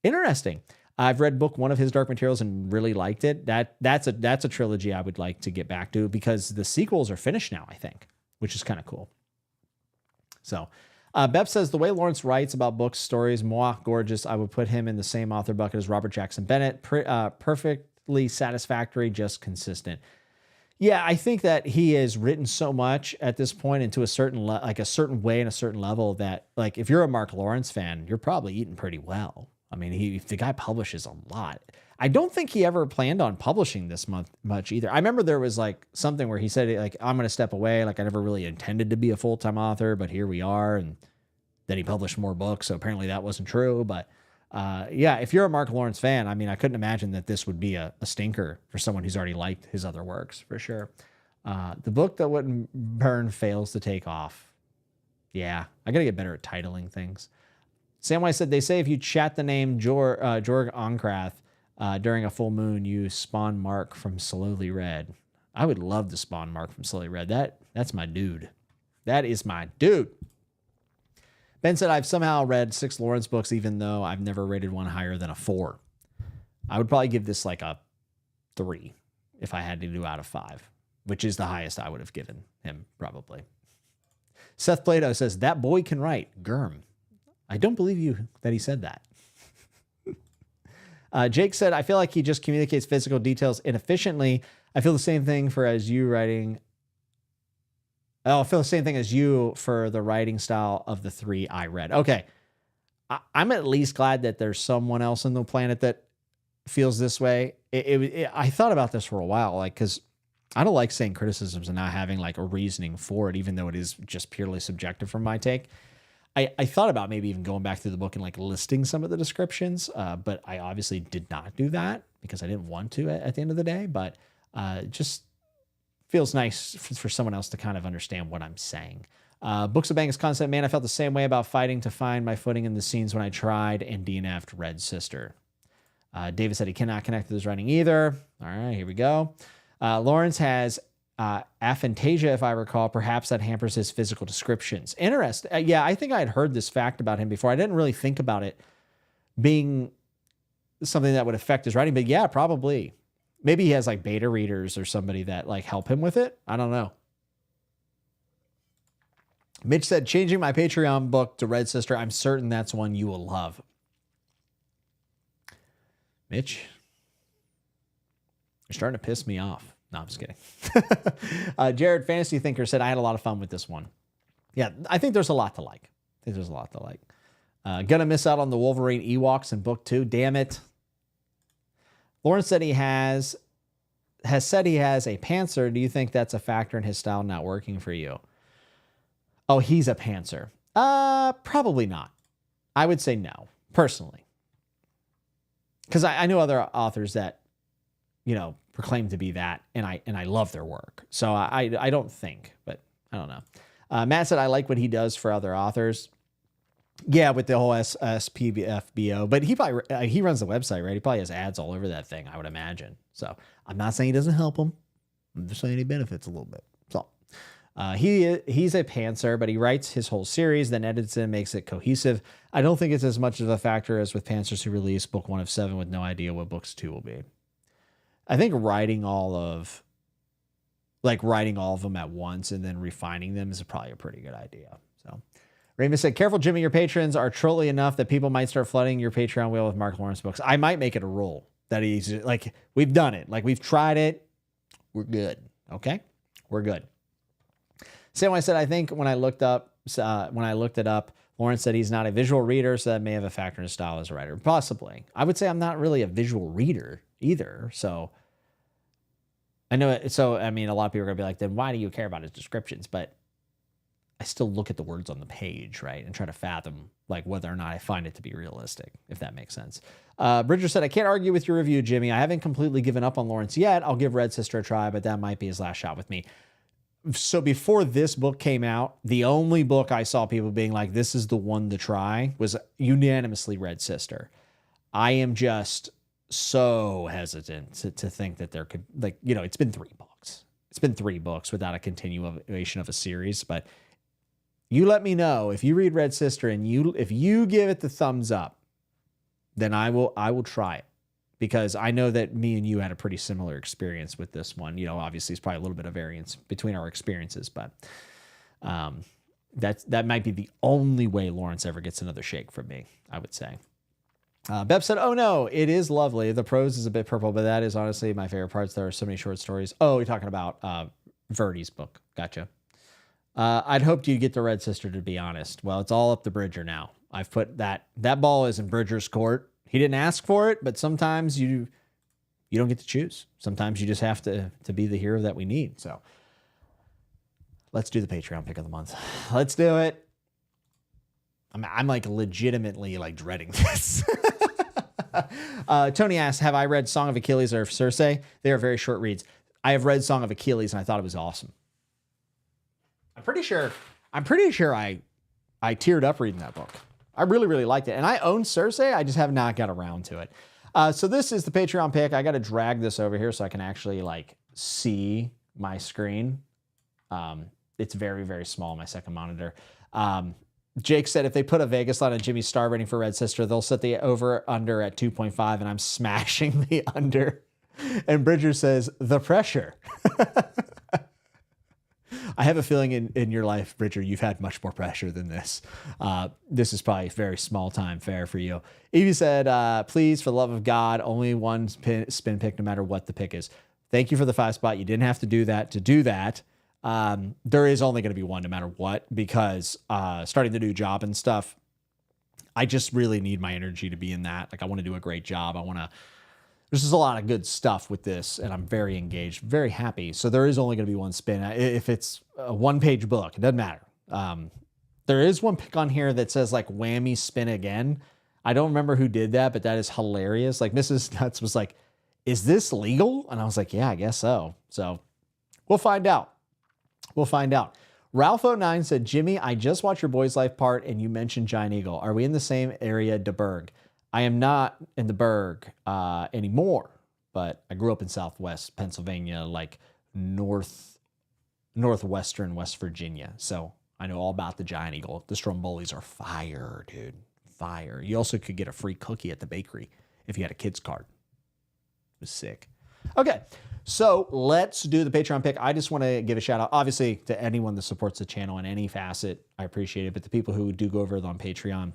Interesting. I've read book 1 of his Dark Materials and really liked it. That's a trilogy I would like to get back to because the sequels are finished now, I think, which is kind of cool. So Bep says, the way Lawrence writes about books, stories, moi, gorgeous. I would put him in the same author bucket as Robert Jackson Bennett. Perfectly satisfactory, just consistent. Yeah, I think that he has written so much at this point into a certain way and a certain level that like if you're a Mark Lawrence fan, you're probably eating pretty well. I mean, the guy publishes a lot. I don't think he ever planned on publishing this month much either. I remember there was like something where he said like, I'm going to step away. Like I never really intended to be a full-time author, but here we are. And then he published more books. So apparently that wasn't true. But yeah, if you're a Mark Lawrence fan, I mean, I couldn't imagine that this would be a stinker for someone who's already liked his other works for sure. The book that wouldn't burn fails to take off. Yeah, I got to get better at titling things. Samwise said, they say if you chat the name Jorg Onkrath during a full moon, you spawn Mark from Slowly Read. I would love to spawn Mark from Slowly Read. That's my dude. That is my dude. Ben said, I've somehow read 6 Lawrence books, even though I've never rated one higher than a 4. I would probably give this like a 3 if I had to do out of 5, which is the highest I would have given him probably. Seth Plato says, that boy can write. Gurm. I don't believe you that he said that. Jake said, I feel like he just communicates physical details inefficiently. I feel the same thing for as you writing. I feel the same thing as you for the writing style of the 3 I read. Okay. I'm at least glad that there's someone else on the planet that feels this way. I thought about this for a while, like, because I don't like saying criticisms and not having like a reasoning for it, even though it is just purely subjective from my take. I thought about maybe even going back through the book and like listing some of the descriptions, but I obviously did not do that because I didn't want to at the end of the day, but just feels nice for someone else to kind of understand what I'm saying. Books of Bang's concept, man, I felt the same way about fighting to find my footing in the scenes when I tried and DNF'd Red Sister. David said he cannot connect to his writing either. All right, here we go. Lawrence has aphantasia, if I recall. Perhaps that hampers his physical descriptions. Interesting. Yeah, I think I had heard this fact about him before. I didn't really think about it being something that would affect his writing, but yeah, probably. Maybe he has like beta readers or somebody that like help him with it. I don't know. Mitch said, changing my Patreon book to Red Sister. I'm certain that's one you will love. Mitch, you're starting to piss me off. No, I'm just kidding. Jared Fantasy Thinker said, I had a lot of fun with this one. Yeah, I think there's a lot to like. Gonna miss out on the Wolverine Ewoks in book 2. Damn it. Lawrence said he has has said he has a pantser. Do you think that's a factor in his style not working for you? Oh, he's a pantser. Probably not. I would say no, personally. Because I know other authors that, proclaim to be that, and I love their work. So I don't think, but I don't know. Matt said, I like what he does for other authors. Yeah, with the whole SPFBO, but he runs the website, right? He probably has ads all over that thing, I would imagine. So I'm not saying he doesn't help him. I'm just saying he benefits a little bit. So he's a pantser, but he writes his whole series, then edits it and makes it cohesive. I don't think it's as much of a factor as with pantsers who release book 1 of 7 with no idea what books 2 will be. I think writing all of them at once and then refining them is probably a pretty good idea. So Raymond said, careful, Jimmy, your patrons are trolly enough that people might start flooding your Patreon wheel with Mark Lawrence books. I might make it a rule that he's like, we've done it. Like, we've tried it. We're good. Okay. We're good. Same way I said, I think when I looked it up, Lawrence said he's not a visual reader, so that may have a factor in his style as a writer. Possibly. I would say I'm not really a visual reader either. So I know it. So, I mean, a lot of people are going to be like, then why do you care about his descriptions? But I still look at the words on the page, right? And try to fathom like whether or not I find it to be realistic, if that makes sense. Bridger said, I can't argue with your review, Jimmy. I haven't completely given up on Lawrence yet. I'll give Red Sister a try, but that might be his last shot with me. So before this book came out, the only book I saw people being like, this is the one to try, was unanimously Red Sister. I am just so hesitant to think that there could, it's been 3 books. It's been 3 books without a continuation of a series, but you let me know if you read Red Sister and if you give it the thumbs up, then I will try it, because I know that me and you had a pretty similar experience with this one. Obviously it's probably a little bit of variance between our experiences, but that might be the only way Lawrence ever gets another shake from me, I would say. Beb said, oh no, it is lovely. The prose is a bit purple, but that is honestly my favorite parts. There are so many short stories. Oh, you're talking about Verdi's book. Gotcha. I'd hoped you'd get the Red Sister, to be honest. Well, it's all up to Bridger now. I've put that ball is in Bridger's court. He didn't ask for it, but sometimes you don't get to choose. Sometimes you just have to be the hero that we need. So let's do the Patreon pick of the month. Let's do it. I'm like legitimately like dreading this. Tony asked, have I read Song of Achilles or Circe? They are very short reads. I have read Song of Achilles and I thought it was awesome. I'm pretty sure I teared up reading that book. I really, really liked it. And I own Circe. I just have not got around to it. So this is the Patreon pick. I got to drag this over here so I can actually like see my screen. It's very, very small, my second monitor. Jake said if they put a Vegas line on Jimmy's star rating for Red Sister, they'll set the over-under at 2.5, and I'm smashing the under. And Bridger says, the pressure. I have a feeling in your life, Bridger, you've had much more pressure than this. This is probably very small time fare for you. Evie said, please, for the love of God, only one spin pick no matter what the pick is. Thank you for the 5 spot. You didn't have to do that to do that. There is only going to be one no matter what, because starting the new job and stuff, I just really need my energy to be in that. Like, I want to do a great job. There's just a lot of good stuff with this, and I'm very engaged, very happy. So there is only going to be one spin. If it's a 1-page book, it doesn't matter. There is one pick on here that says like whammy spin again. I don't remember who did that, but that is hilarious. Like Mrs. Nuts was like, is this legal? And I was like, yeah, I guess so. So we'll find out. We'll find out. Ralph09 said, Jimmy, I just watched your Boys Life part and you mentioned Giant Eagle. Are we in the same area, DeBurg? I am not in the Berg anymore, but I grew up in Southwest Pennsylvania, like northwestern West Virginia. So I know all about the Giant Eagle. The Strombolis are fire, dude. Fire. You also could get a free cookie at the bakery if you had a kid's card. It was sick. Okay, so let's do the Patreon pick. I just want to give a shout out, obviously, to anyone that supports the channel in any facet. I appreciate it. But the people who do go over on Patreon,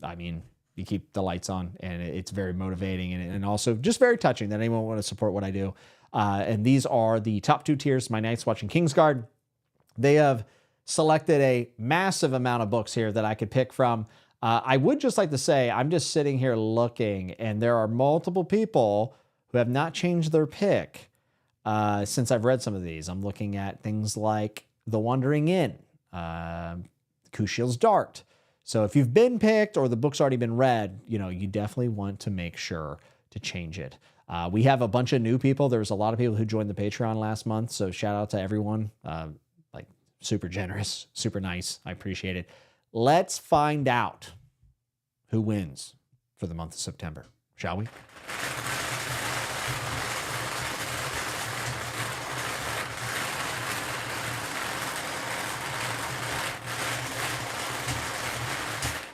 I mean, you keep the lights on, and it's very motivating and also just very touching that anyone want to support what I do. And these are the top 2 tiers. My Nights Watching Kingsguard. They have selected a massive amount of books here that I could pick from. I would just like to say, I'm just sitting here looking, and there are multiple people who have not changed their pick. since I've read some of these. I'm looking at things like The Wandering Inn, Kushiel's Dart. So if you've been picked or the book's already been read, you definitely want to make sure to change it. We have a bunch of new people. There was a lot of people who joined the Patreon last month. So shout out to everyone. Super generous, super nice. I appreciate it. Let's find out who wins for the month of September, shall we?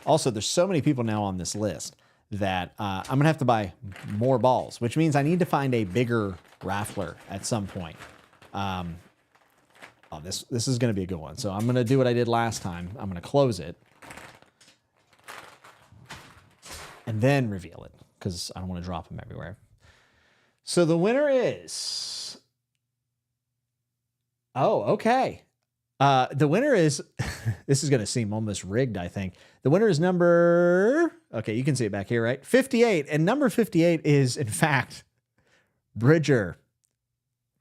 Also, there's so many people now on this list that I'm going to have to buy more balls, which means I need to find a bigger raffler at some point. This is going to be a good one. So I'm going to do what I did last time. I'm going to close it and then reveal it because I don't want to drop them everywhere. So the winner is... Oh, okay. The winner is... This is going to seem almost rigged, I think. The winner is number... Okay, you can see it back here, right? 58. And number 58 is, in fact, Bridger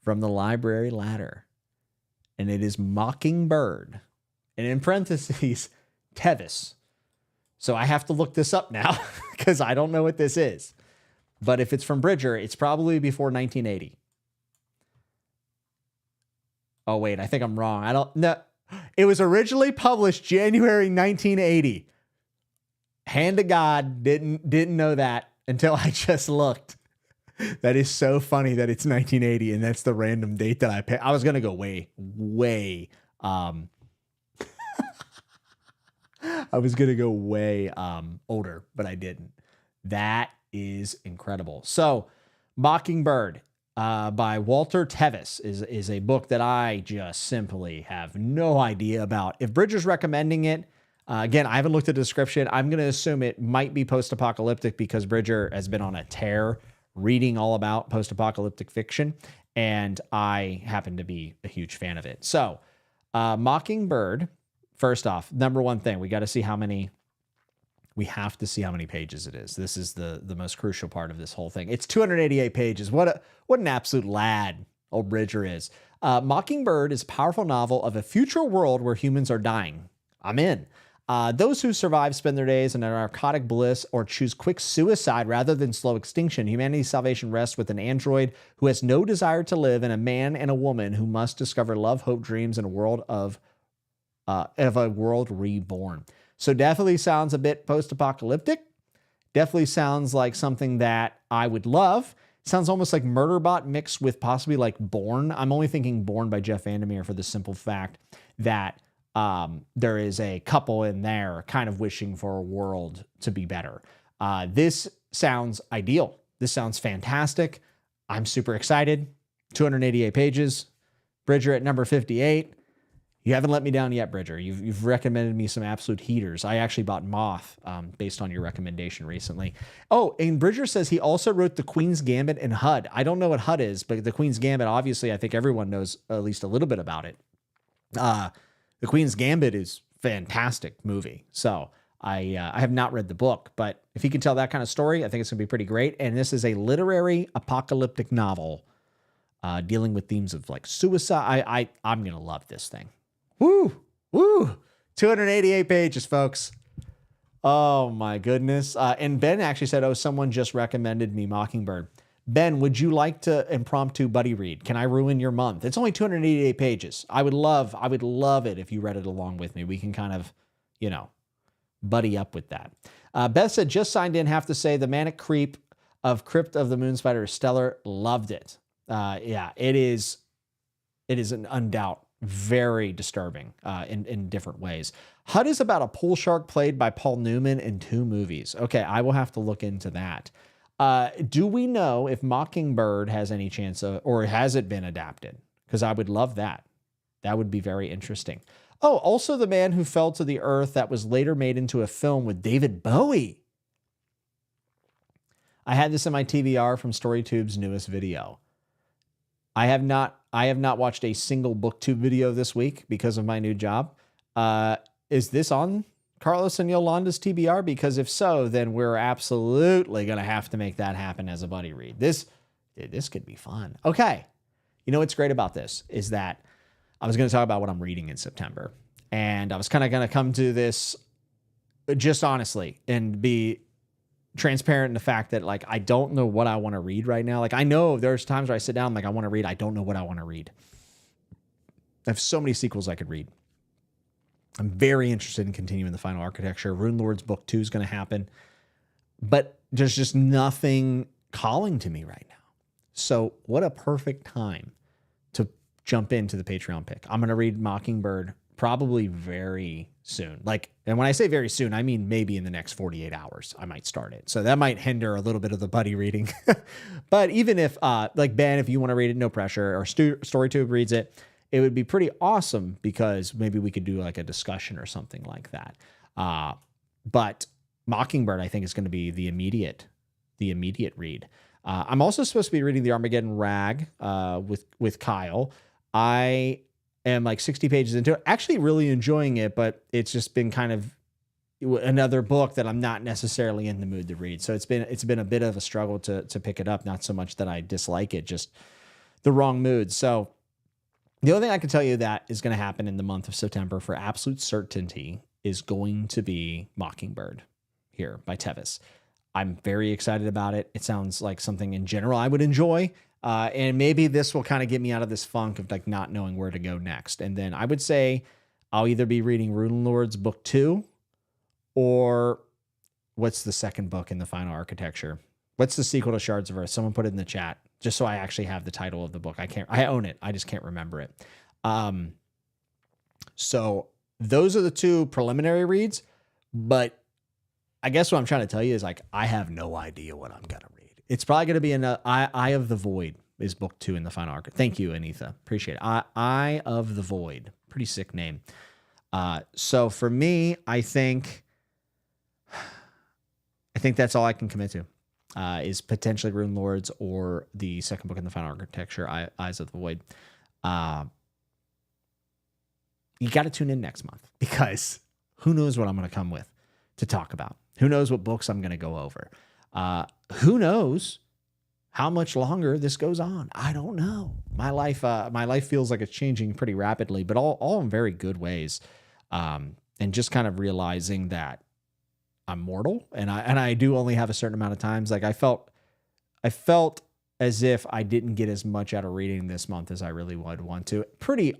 from the Library Ladder. And it is Mockingbird. And in parentheses, Tevis. So I have to look this up now because I don't know what this is. But if it's from Bridger, it's probably before 1980. Oh, wait, I think I'm wrong. No. It was originally published January 1980. Hand to God, didn't know that until I just looked. That is so funny that it's 1980 and that's the random date that I picked. I was going to go way I was going to go way older, but I didn't. That is incredible. So Mockingbird by Walter Tevis is a book that I just simply have no idea about. If Bridger's recommending it, again, I haven't looked at the description. I'm going to assume it might be post-apocalyptic because Bridger has been on a tear reading all about post-apocalyptic fiction, and I happen to be a huge fan of it. So Mockingbird, first off, number one thing, we have to see how many pages it is. This is the most crucial part of this whole thing. It's 288 pages. What an absolute lad old Bridger is. Mockingbird is a powerful novel of a future world where humans are dying. I'm in. Those who survive spend their days in a narcotic bliss or choose quick suicide rather than slow extinction. Humanity's salvation rests with an android who has no desire to live and a man and a woman who must discover love, hope, dreams in a world of a world reborn. So definitely sounds a bit post-apocalyptic. Definitely sounds like something that I would love. Sounds almost like Murderbot mixed with possibly like Born. I'm only thinking Born by Jeff Vandermeer for the simple fact that there is a couple in there kind of wishing for a world to be better. This sounds ideal. This sounds fantastic. I'm super excited. 288 pages. Bridger at number 58. You haven't let me down yet, Bridger. You've recommended me some absolute heaters. I actually bought Moth based on your recommendation recently. Oh, and Bridger says he also wrote The Queen's Gambit and HUD. I don't know what HUD is, but The Queen's Gambit, obviously, I think everyone knows at least a little bit about it. The Queen's Gambit is a fantastic movie. So I have not read the book, but if you can tell that kind of story, I think it's going to be pretty great. And this is a literary apocalyptic novel dealing with themes of like suicide. I'm going to love this thing. Woo! 288 pages, folks. Oh, my goodness. And Ben actually said, oh, someone just recommended me Mockingbird. Ben, would you like to impromptu buddy read? Can I ruin your month? It's only 288 pages. I would love it if you read it along with me. We can kind of, buddy up with that. Beth said, just signed in, have to say the manic creep of Crypt of the Moonspider is stellar. Loved it. Yeah, it is an undoubt. Very disturbing in different ways. HUD is about a pool shark played by Paul Newman in 2 movies. Okay, I will have to look into that. Do we know if Mockingbird has any chance of, or has it been adapted? Because I would love that. That would be very interesting. Oh, also The Man Who Fell to the Earth that was later made into a film with David Bowie. I had this in my TBR from StoryTube's newest video. I have not watched a single booktube video this week because of my new job. Is this on Carlos and Yolanda's TBR? Because if so, then we're absolutely going to have to make that happen as a buddy read. This could be fun. Okay. You know what's great about this is that I was going to talk about what I'm reading in September. And I was kind of going to come to this just honestly and be transparent in the fact that like I don't know what I want to read right now. Like I know there's times where I sit down like I want to read. I don't know what I want to read. I have so many sequels I could read. I'm very interested in continuing the Final Architecture. Rune Lords Book 2 is going to happen. But there's just nothing calling to me right now. So what a perfect time to jump into the Patreon pick. I'm going to read Mockingbird probably very soon. And when I say very soon, I mean maybe in the next 48 hours, I might start it. So that might hinder a little bit of the buddy reading. But even if, like Ben, if you want to read it, no pressure, or StoryTube reads it, it would be pretty awesome because maybe we could do like a discussion or something like that. But Mockingbird, I think, is going to be the immediate read. I'm also supposed to be reading the Armageddon Rag with Kyle. I am like 60 pages into it, actually really enjoying it, but it's just been kind of another book that I'm not necessarily in the mood to read. So it's been a bit of a struggle to pick it up. Not so much that I dislike it, just the wrong mood. So the only thing I can tell you that is going to happen in the month of September for absolute certainty is going to be Mockingbird here by Tevis. I'm very excited about it. It sounds like something in general I would enjoy. And maybe this will kind of get me out of this funk of like not knowing where to go next. And then I would say I'll either be reading Rune Lords Book 2 or what's the second book in the Final Architecture? What's the sequel to Shards of Earth? Someone put it in the chat just so I actually have the title of the book. I own it. I just can't remember it. So those are the two preliminary reads, but I guess what I'm trying to tell you is like, I have no idea what I'm going to read. It's probably going to be Eye of the Void is book 2 in the Final Arc. Thank you, Anitha. Appreciate it. Eye of the Void. Pretty sick name. So for me, I think that's all I can commit to. Is potentially Rune Lords or the second book in the Final Architecture, Eyes of the Void. You got to tune in next month because who knows what I'm going to come with to talk about. Who knows what books I'm going to go over. Who knows how much longer this goes on? I don't know. My life feels like it's changing pretty rapidly, but all in very good ways. And just kind of realizing that I'm mortal and I do only have a certain amount of times. Like I felt as if I didn't get as much out of reading this month as I really would want to. Pretty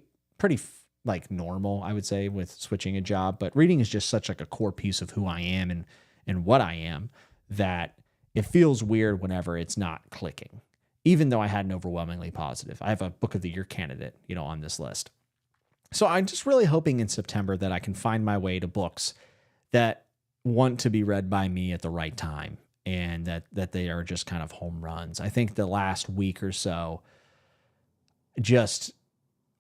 like normal, I would say, with switching a job, but reading is just such like a core piece of who I am and what I am that it feels weird whenever it's not clicking, even though I had an overwhelmingly positive. I have a book of the year candidate, on this list. So I'm just really hoping in September that I can find my way to books that want to be read by me at the right time and that they are just kind of home runs. I think the last week or so just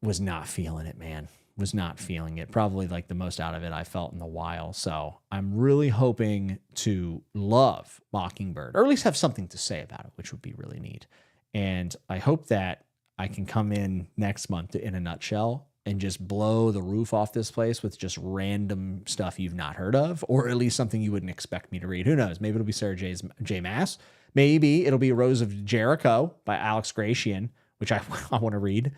was not feeling it, man. Was not feeling it. Probably like the most out of it I felt in a while. So I'm really hoping to love Mockingbird, or at least have something to say about it, which would be really neat. And I hope that I can come in next month to In a Nutshell and just blow the roof off this place with just random stuff you've not heard of, or at least something you wouldn't expect me to read. Who knows? Maybe it'll be Sarah J. Maas. Maybe it'll be Rose of Jericho by Alex Gratian, which I want to read.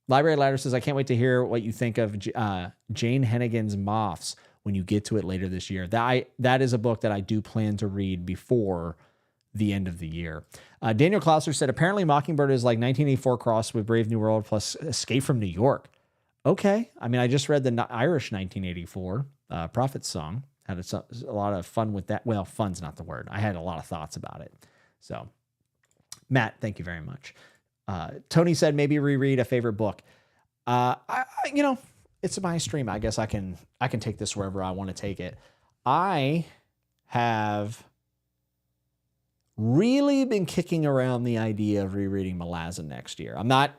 Library Ladder says, I can't wait to hear what you think of Jane Hennigan's Moths when you get to it later this year. That is a book that I do plan to read before the end of the year. Daniel Klausser said, apparently Mockingbird is like 1984 crossed with Brave New World plus Escape from New York. Okay. I mean, I just read the Irish 1984 Prophet's Song. Had a lot of fun with that. Well, fun's not the word. I had a lot of thoughts about it. So, Matt, thank you very much. Tony said maybe reread a favorite book. It's my stream. I guess I can take this wherever I want to take it. I have really been kicking around the idea of rereading Malazan next year. I'm not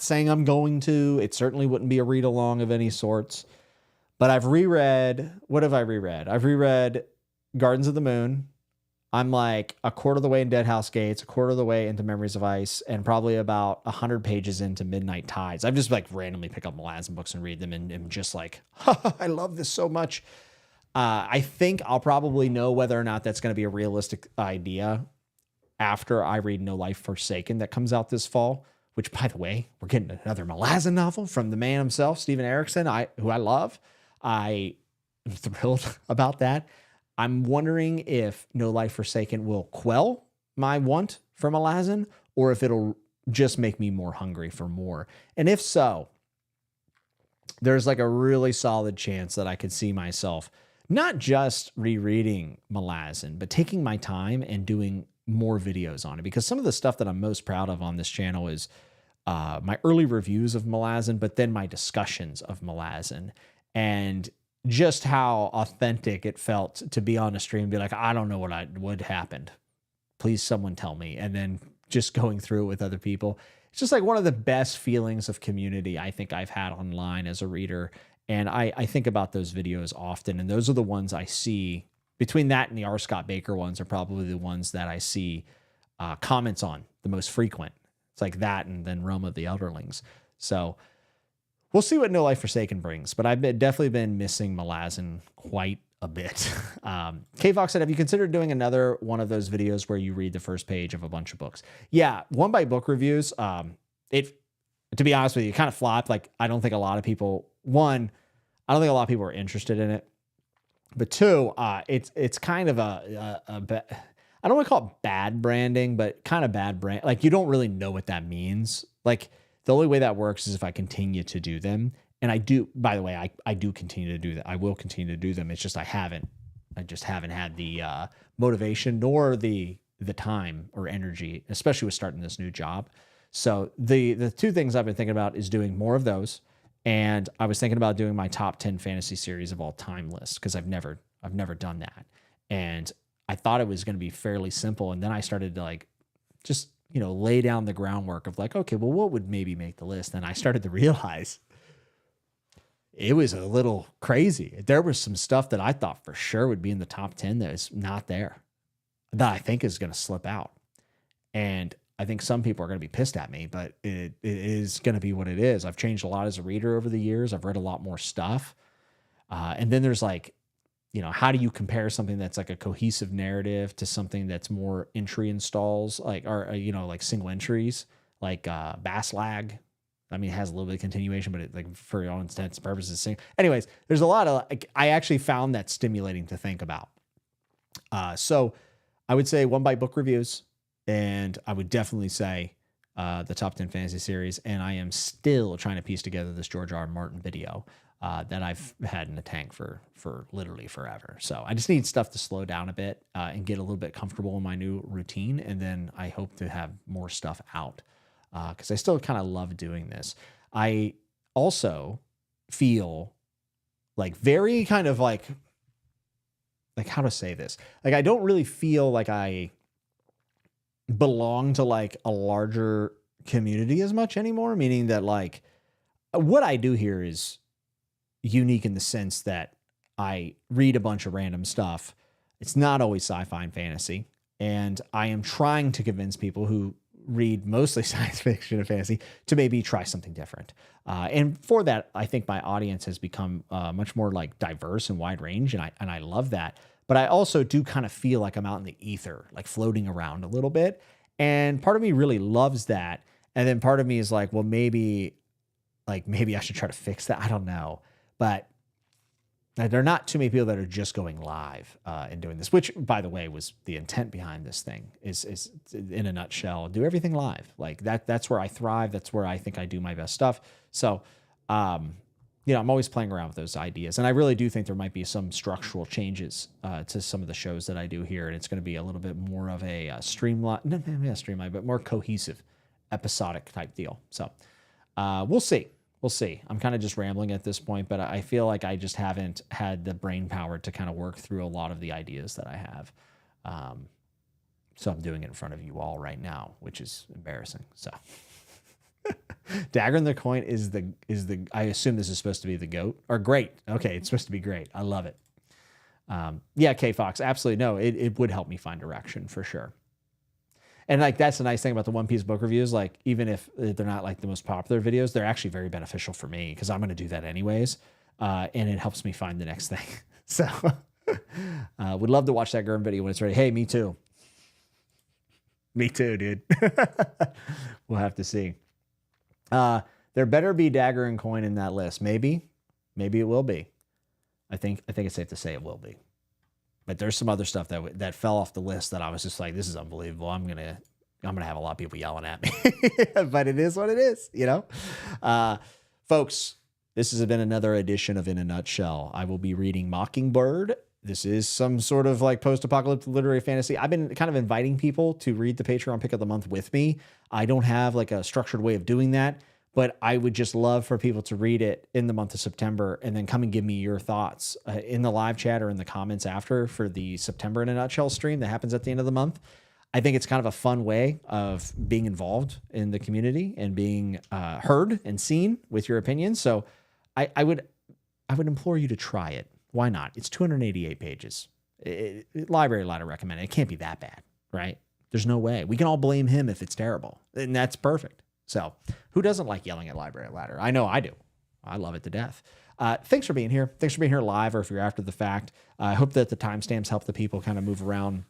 saying I'm going to. It certainly wouldn't be a read along of any sorts. But I've reread. What have I reread? I've reread Gardens of the Moon. I'm like a quarter of the way in Dead House Gates, a quarter of the way into Memories of Ice, and probably about 100 pages into Midnight Tides. I've just like randomly pick up Malazan books and read them and just like, I love this so much. I think I'll probably know whether or not that's going to be a realistic idea after I read No Life Forsaken that comes out this fall, which, by the way, we're getting another Malazan novel from the man himself, Stephen Erickson, who I love. I am thrilled about that. I'm wondering if No Life Forsaken will quell my want for Malazan, or if it'll just make me more hungry for more. And if so, there's like a really solid chance that I could see myself not just rereading Malazan, but taking my time and doing more videos on it. Because some of the stuff that I'm most proud of on this channel is my early reviews of Malazan, but then my discussions of Malazan, and just how authentic it felt to be on a stream and be like, I don't know what happened. Please someone tell me. And then just going through it with other people. It's just like one of the best feelings of community I think I've had online as a reader. And I think about those videos often, and those are the ones I see. Between that and the R. Scott Baker ones are probably the ones that I see comments on the most frequent. It's like that and then Realm of the Elderlings. So we'll see what No Life Forsaken brings, but I've definitely been missing Malazan quite a bit. K-Fox said, have you considered doing another one of those videos where you read the first page of a bunch of books? Yeah, one by book reviews. To be honest with you, it kind of flopped. Like, I don't think a lot of people, I don't think a lot of people are interested in it. But two, it's kind of I don't want to call it bad branding, but kind of bad brand. Like, you don't really know what that means. Like, the only way that works is if I continue to do them. And I do, by the way, I do continue to do that. I will continue to do them. It's just I just haven't had the motivation nor the time or energy, especially with starting this new job. So the two things I've been thinking about is doing more of those. And I was thinking about doing my top 10 fantasy series of all time list, because I've never done that. And I thought it was going to be fairly simple. And then I started to like just, lay down the groundwork of like, okay, well, what would maybe make the list? And I started to realize it was a little crazy. There was some stuff that I thought for sure would be in the top 10 that is not there, that I think is going to slip out. And I think some people are going to be pissed at me, but it is going to be what it is. I've changed a lot as a reader over the years. I've read a lot more stuff. And then there's like, how do you compare something that's like a cohesive narrative to something that's more entry installs, like, or, like single entries, like Baslag. I mean, it has a little bit of continuation, but it, like, for all intents and purposes, anyways, there's a lot of, like, I actually found that stimulating to think about. So I would say one by book reviews, and I would definitely say the top 10 fantasy series. And I am still trying to piece together this George R. R. Martin video that I've had in the tank for literally forever. So I just need stuff to slow down a bit and get a little bit comfortable in my new routine. And then I hope to have more stuff out because I still kind of love doing this. I also feel like very kind of like how to say this? Like, I don't really feel like I belong to like a larger community as much anymore, meaning that like what I do here is unique in the sense that I read a bunch of random stuff. It's not always sci-fi and fantasy. And I am trying to convince people who read mostly science fiction and fantasy to maybe try something different. And for that, I think my audience has become much more like diverse and wide range. And I love that. But I also do kind of feel like I'm out in the ether, like floating around a little bit. And part of me really loves that. And then part of me is like, well, maybe I should try to fix that. I don't know. But there are not too many people that are just going live and doing this, which, by the way, was the intent behind this thing is in a nutshell, do everything live. Like that's where I thrive. That's where I think I do my best stuff. So, I'm always playing around with those ideas. And I really do think there might be some structural changes to some of the shows that I do here. And it's going to be a little bit more of a streamlined, but more cohesive, episodic type deal. So we'll see. We'll see. I'm kind of just rambling at this point, but I feel like I just haven't had the brain power to kind of work through a lot of the ideas that I have. So I'm doing it in front of you all right now, which is embarrassing. So Dagger in the Coin is the I assume this is supposed to be the GOAT or great. Okay. It's supposed to be great. I love it. Yeah. K Fox. Absolutely. No, it would help me find direction for sure. And like, that's the nice thing about the One Piece book reviews. Like, even if they're not like the most popular videos, they're actually very beneficial for me because I'm going to do that anyways. And it helps me find the next thing. So would love to watch that Gurm video when it's ready. Hey, me too. Me too, dude. We'll have to see. There better be Dagger and Coin in that list. Maybe it will be. I think it's safe to say it will be. But there's some other stuff that fell off the list that I was just like, this is unbelievable. I'm gonna have a lot of people yelling at me, but it is what it is, you know. Folks, this has been another edition of In a Nutshell. I will be reading Mockingbird. This is some sort of like post-apocalyptic literary fantasy. I've been kind of inviting people to read the Patreon Pick of the Month with me. I don't have like a structured way of doing that, but I would just love for people to read it in the month of September and then come and give me your thoughts in the live chat or in the comments after for the September In a Nutshell stream that happens at the end of the month. I think it's kind of a fun way of being involved in the community and being heard and seen with your opinions. So I would implore you to try it. Why not? It's 288 pages. Library Ladder recommended. It can't be that bad, right? There's no way. We can all blame him if it's terrible, and that's perfect. So who doesn't like yelling at Library Ladder? I know I do. I love it to death. Thanks for being here. Thanks for being here live, or if you're after the fact. I hope that the timestamps help the people kind of move around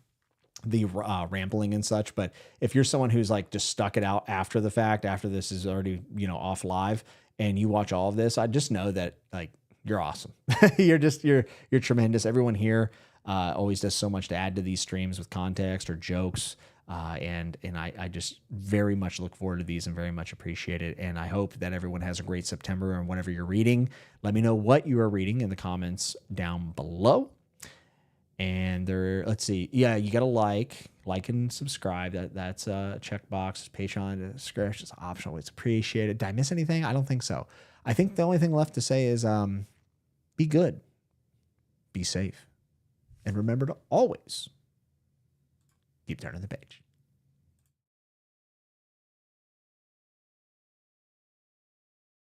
the rambling and such. But if you're someone who's like just stuck it out after the fact, after this is already, off live, and you watch all of this, I just know that like you're awesome. you're tremendous. Everyone here always does so much to add to these streams with context or jokes. And I just very much look forward to these and very much appreciate it. And I hope that everyone has a great September and whatever you're reading. Let me know what you are reading in the comments down below. And let's see. Yeah, you got to like and subscribe. That's a checkbox. Patreon discretion is optional. It's appreciated. Did I miss anything? I don't think so. I think the only thing left to say is be good, be safe, and remember to always keep turning the page.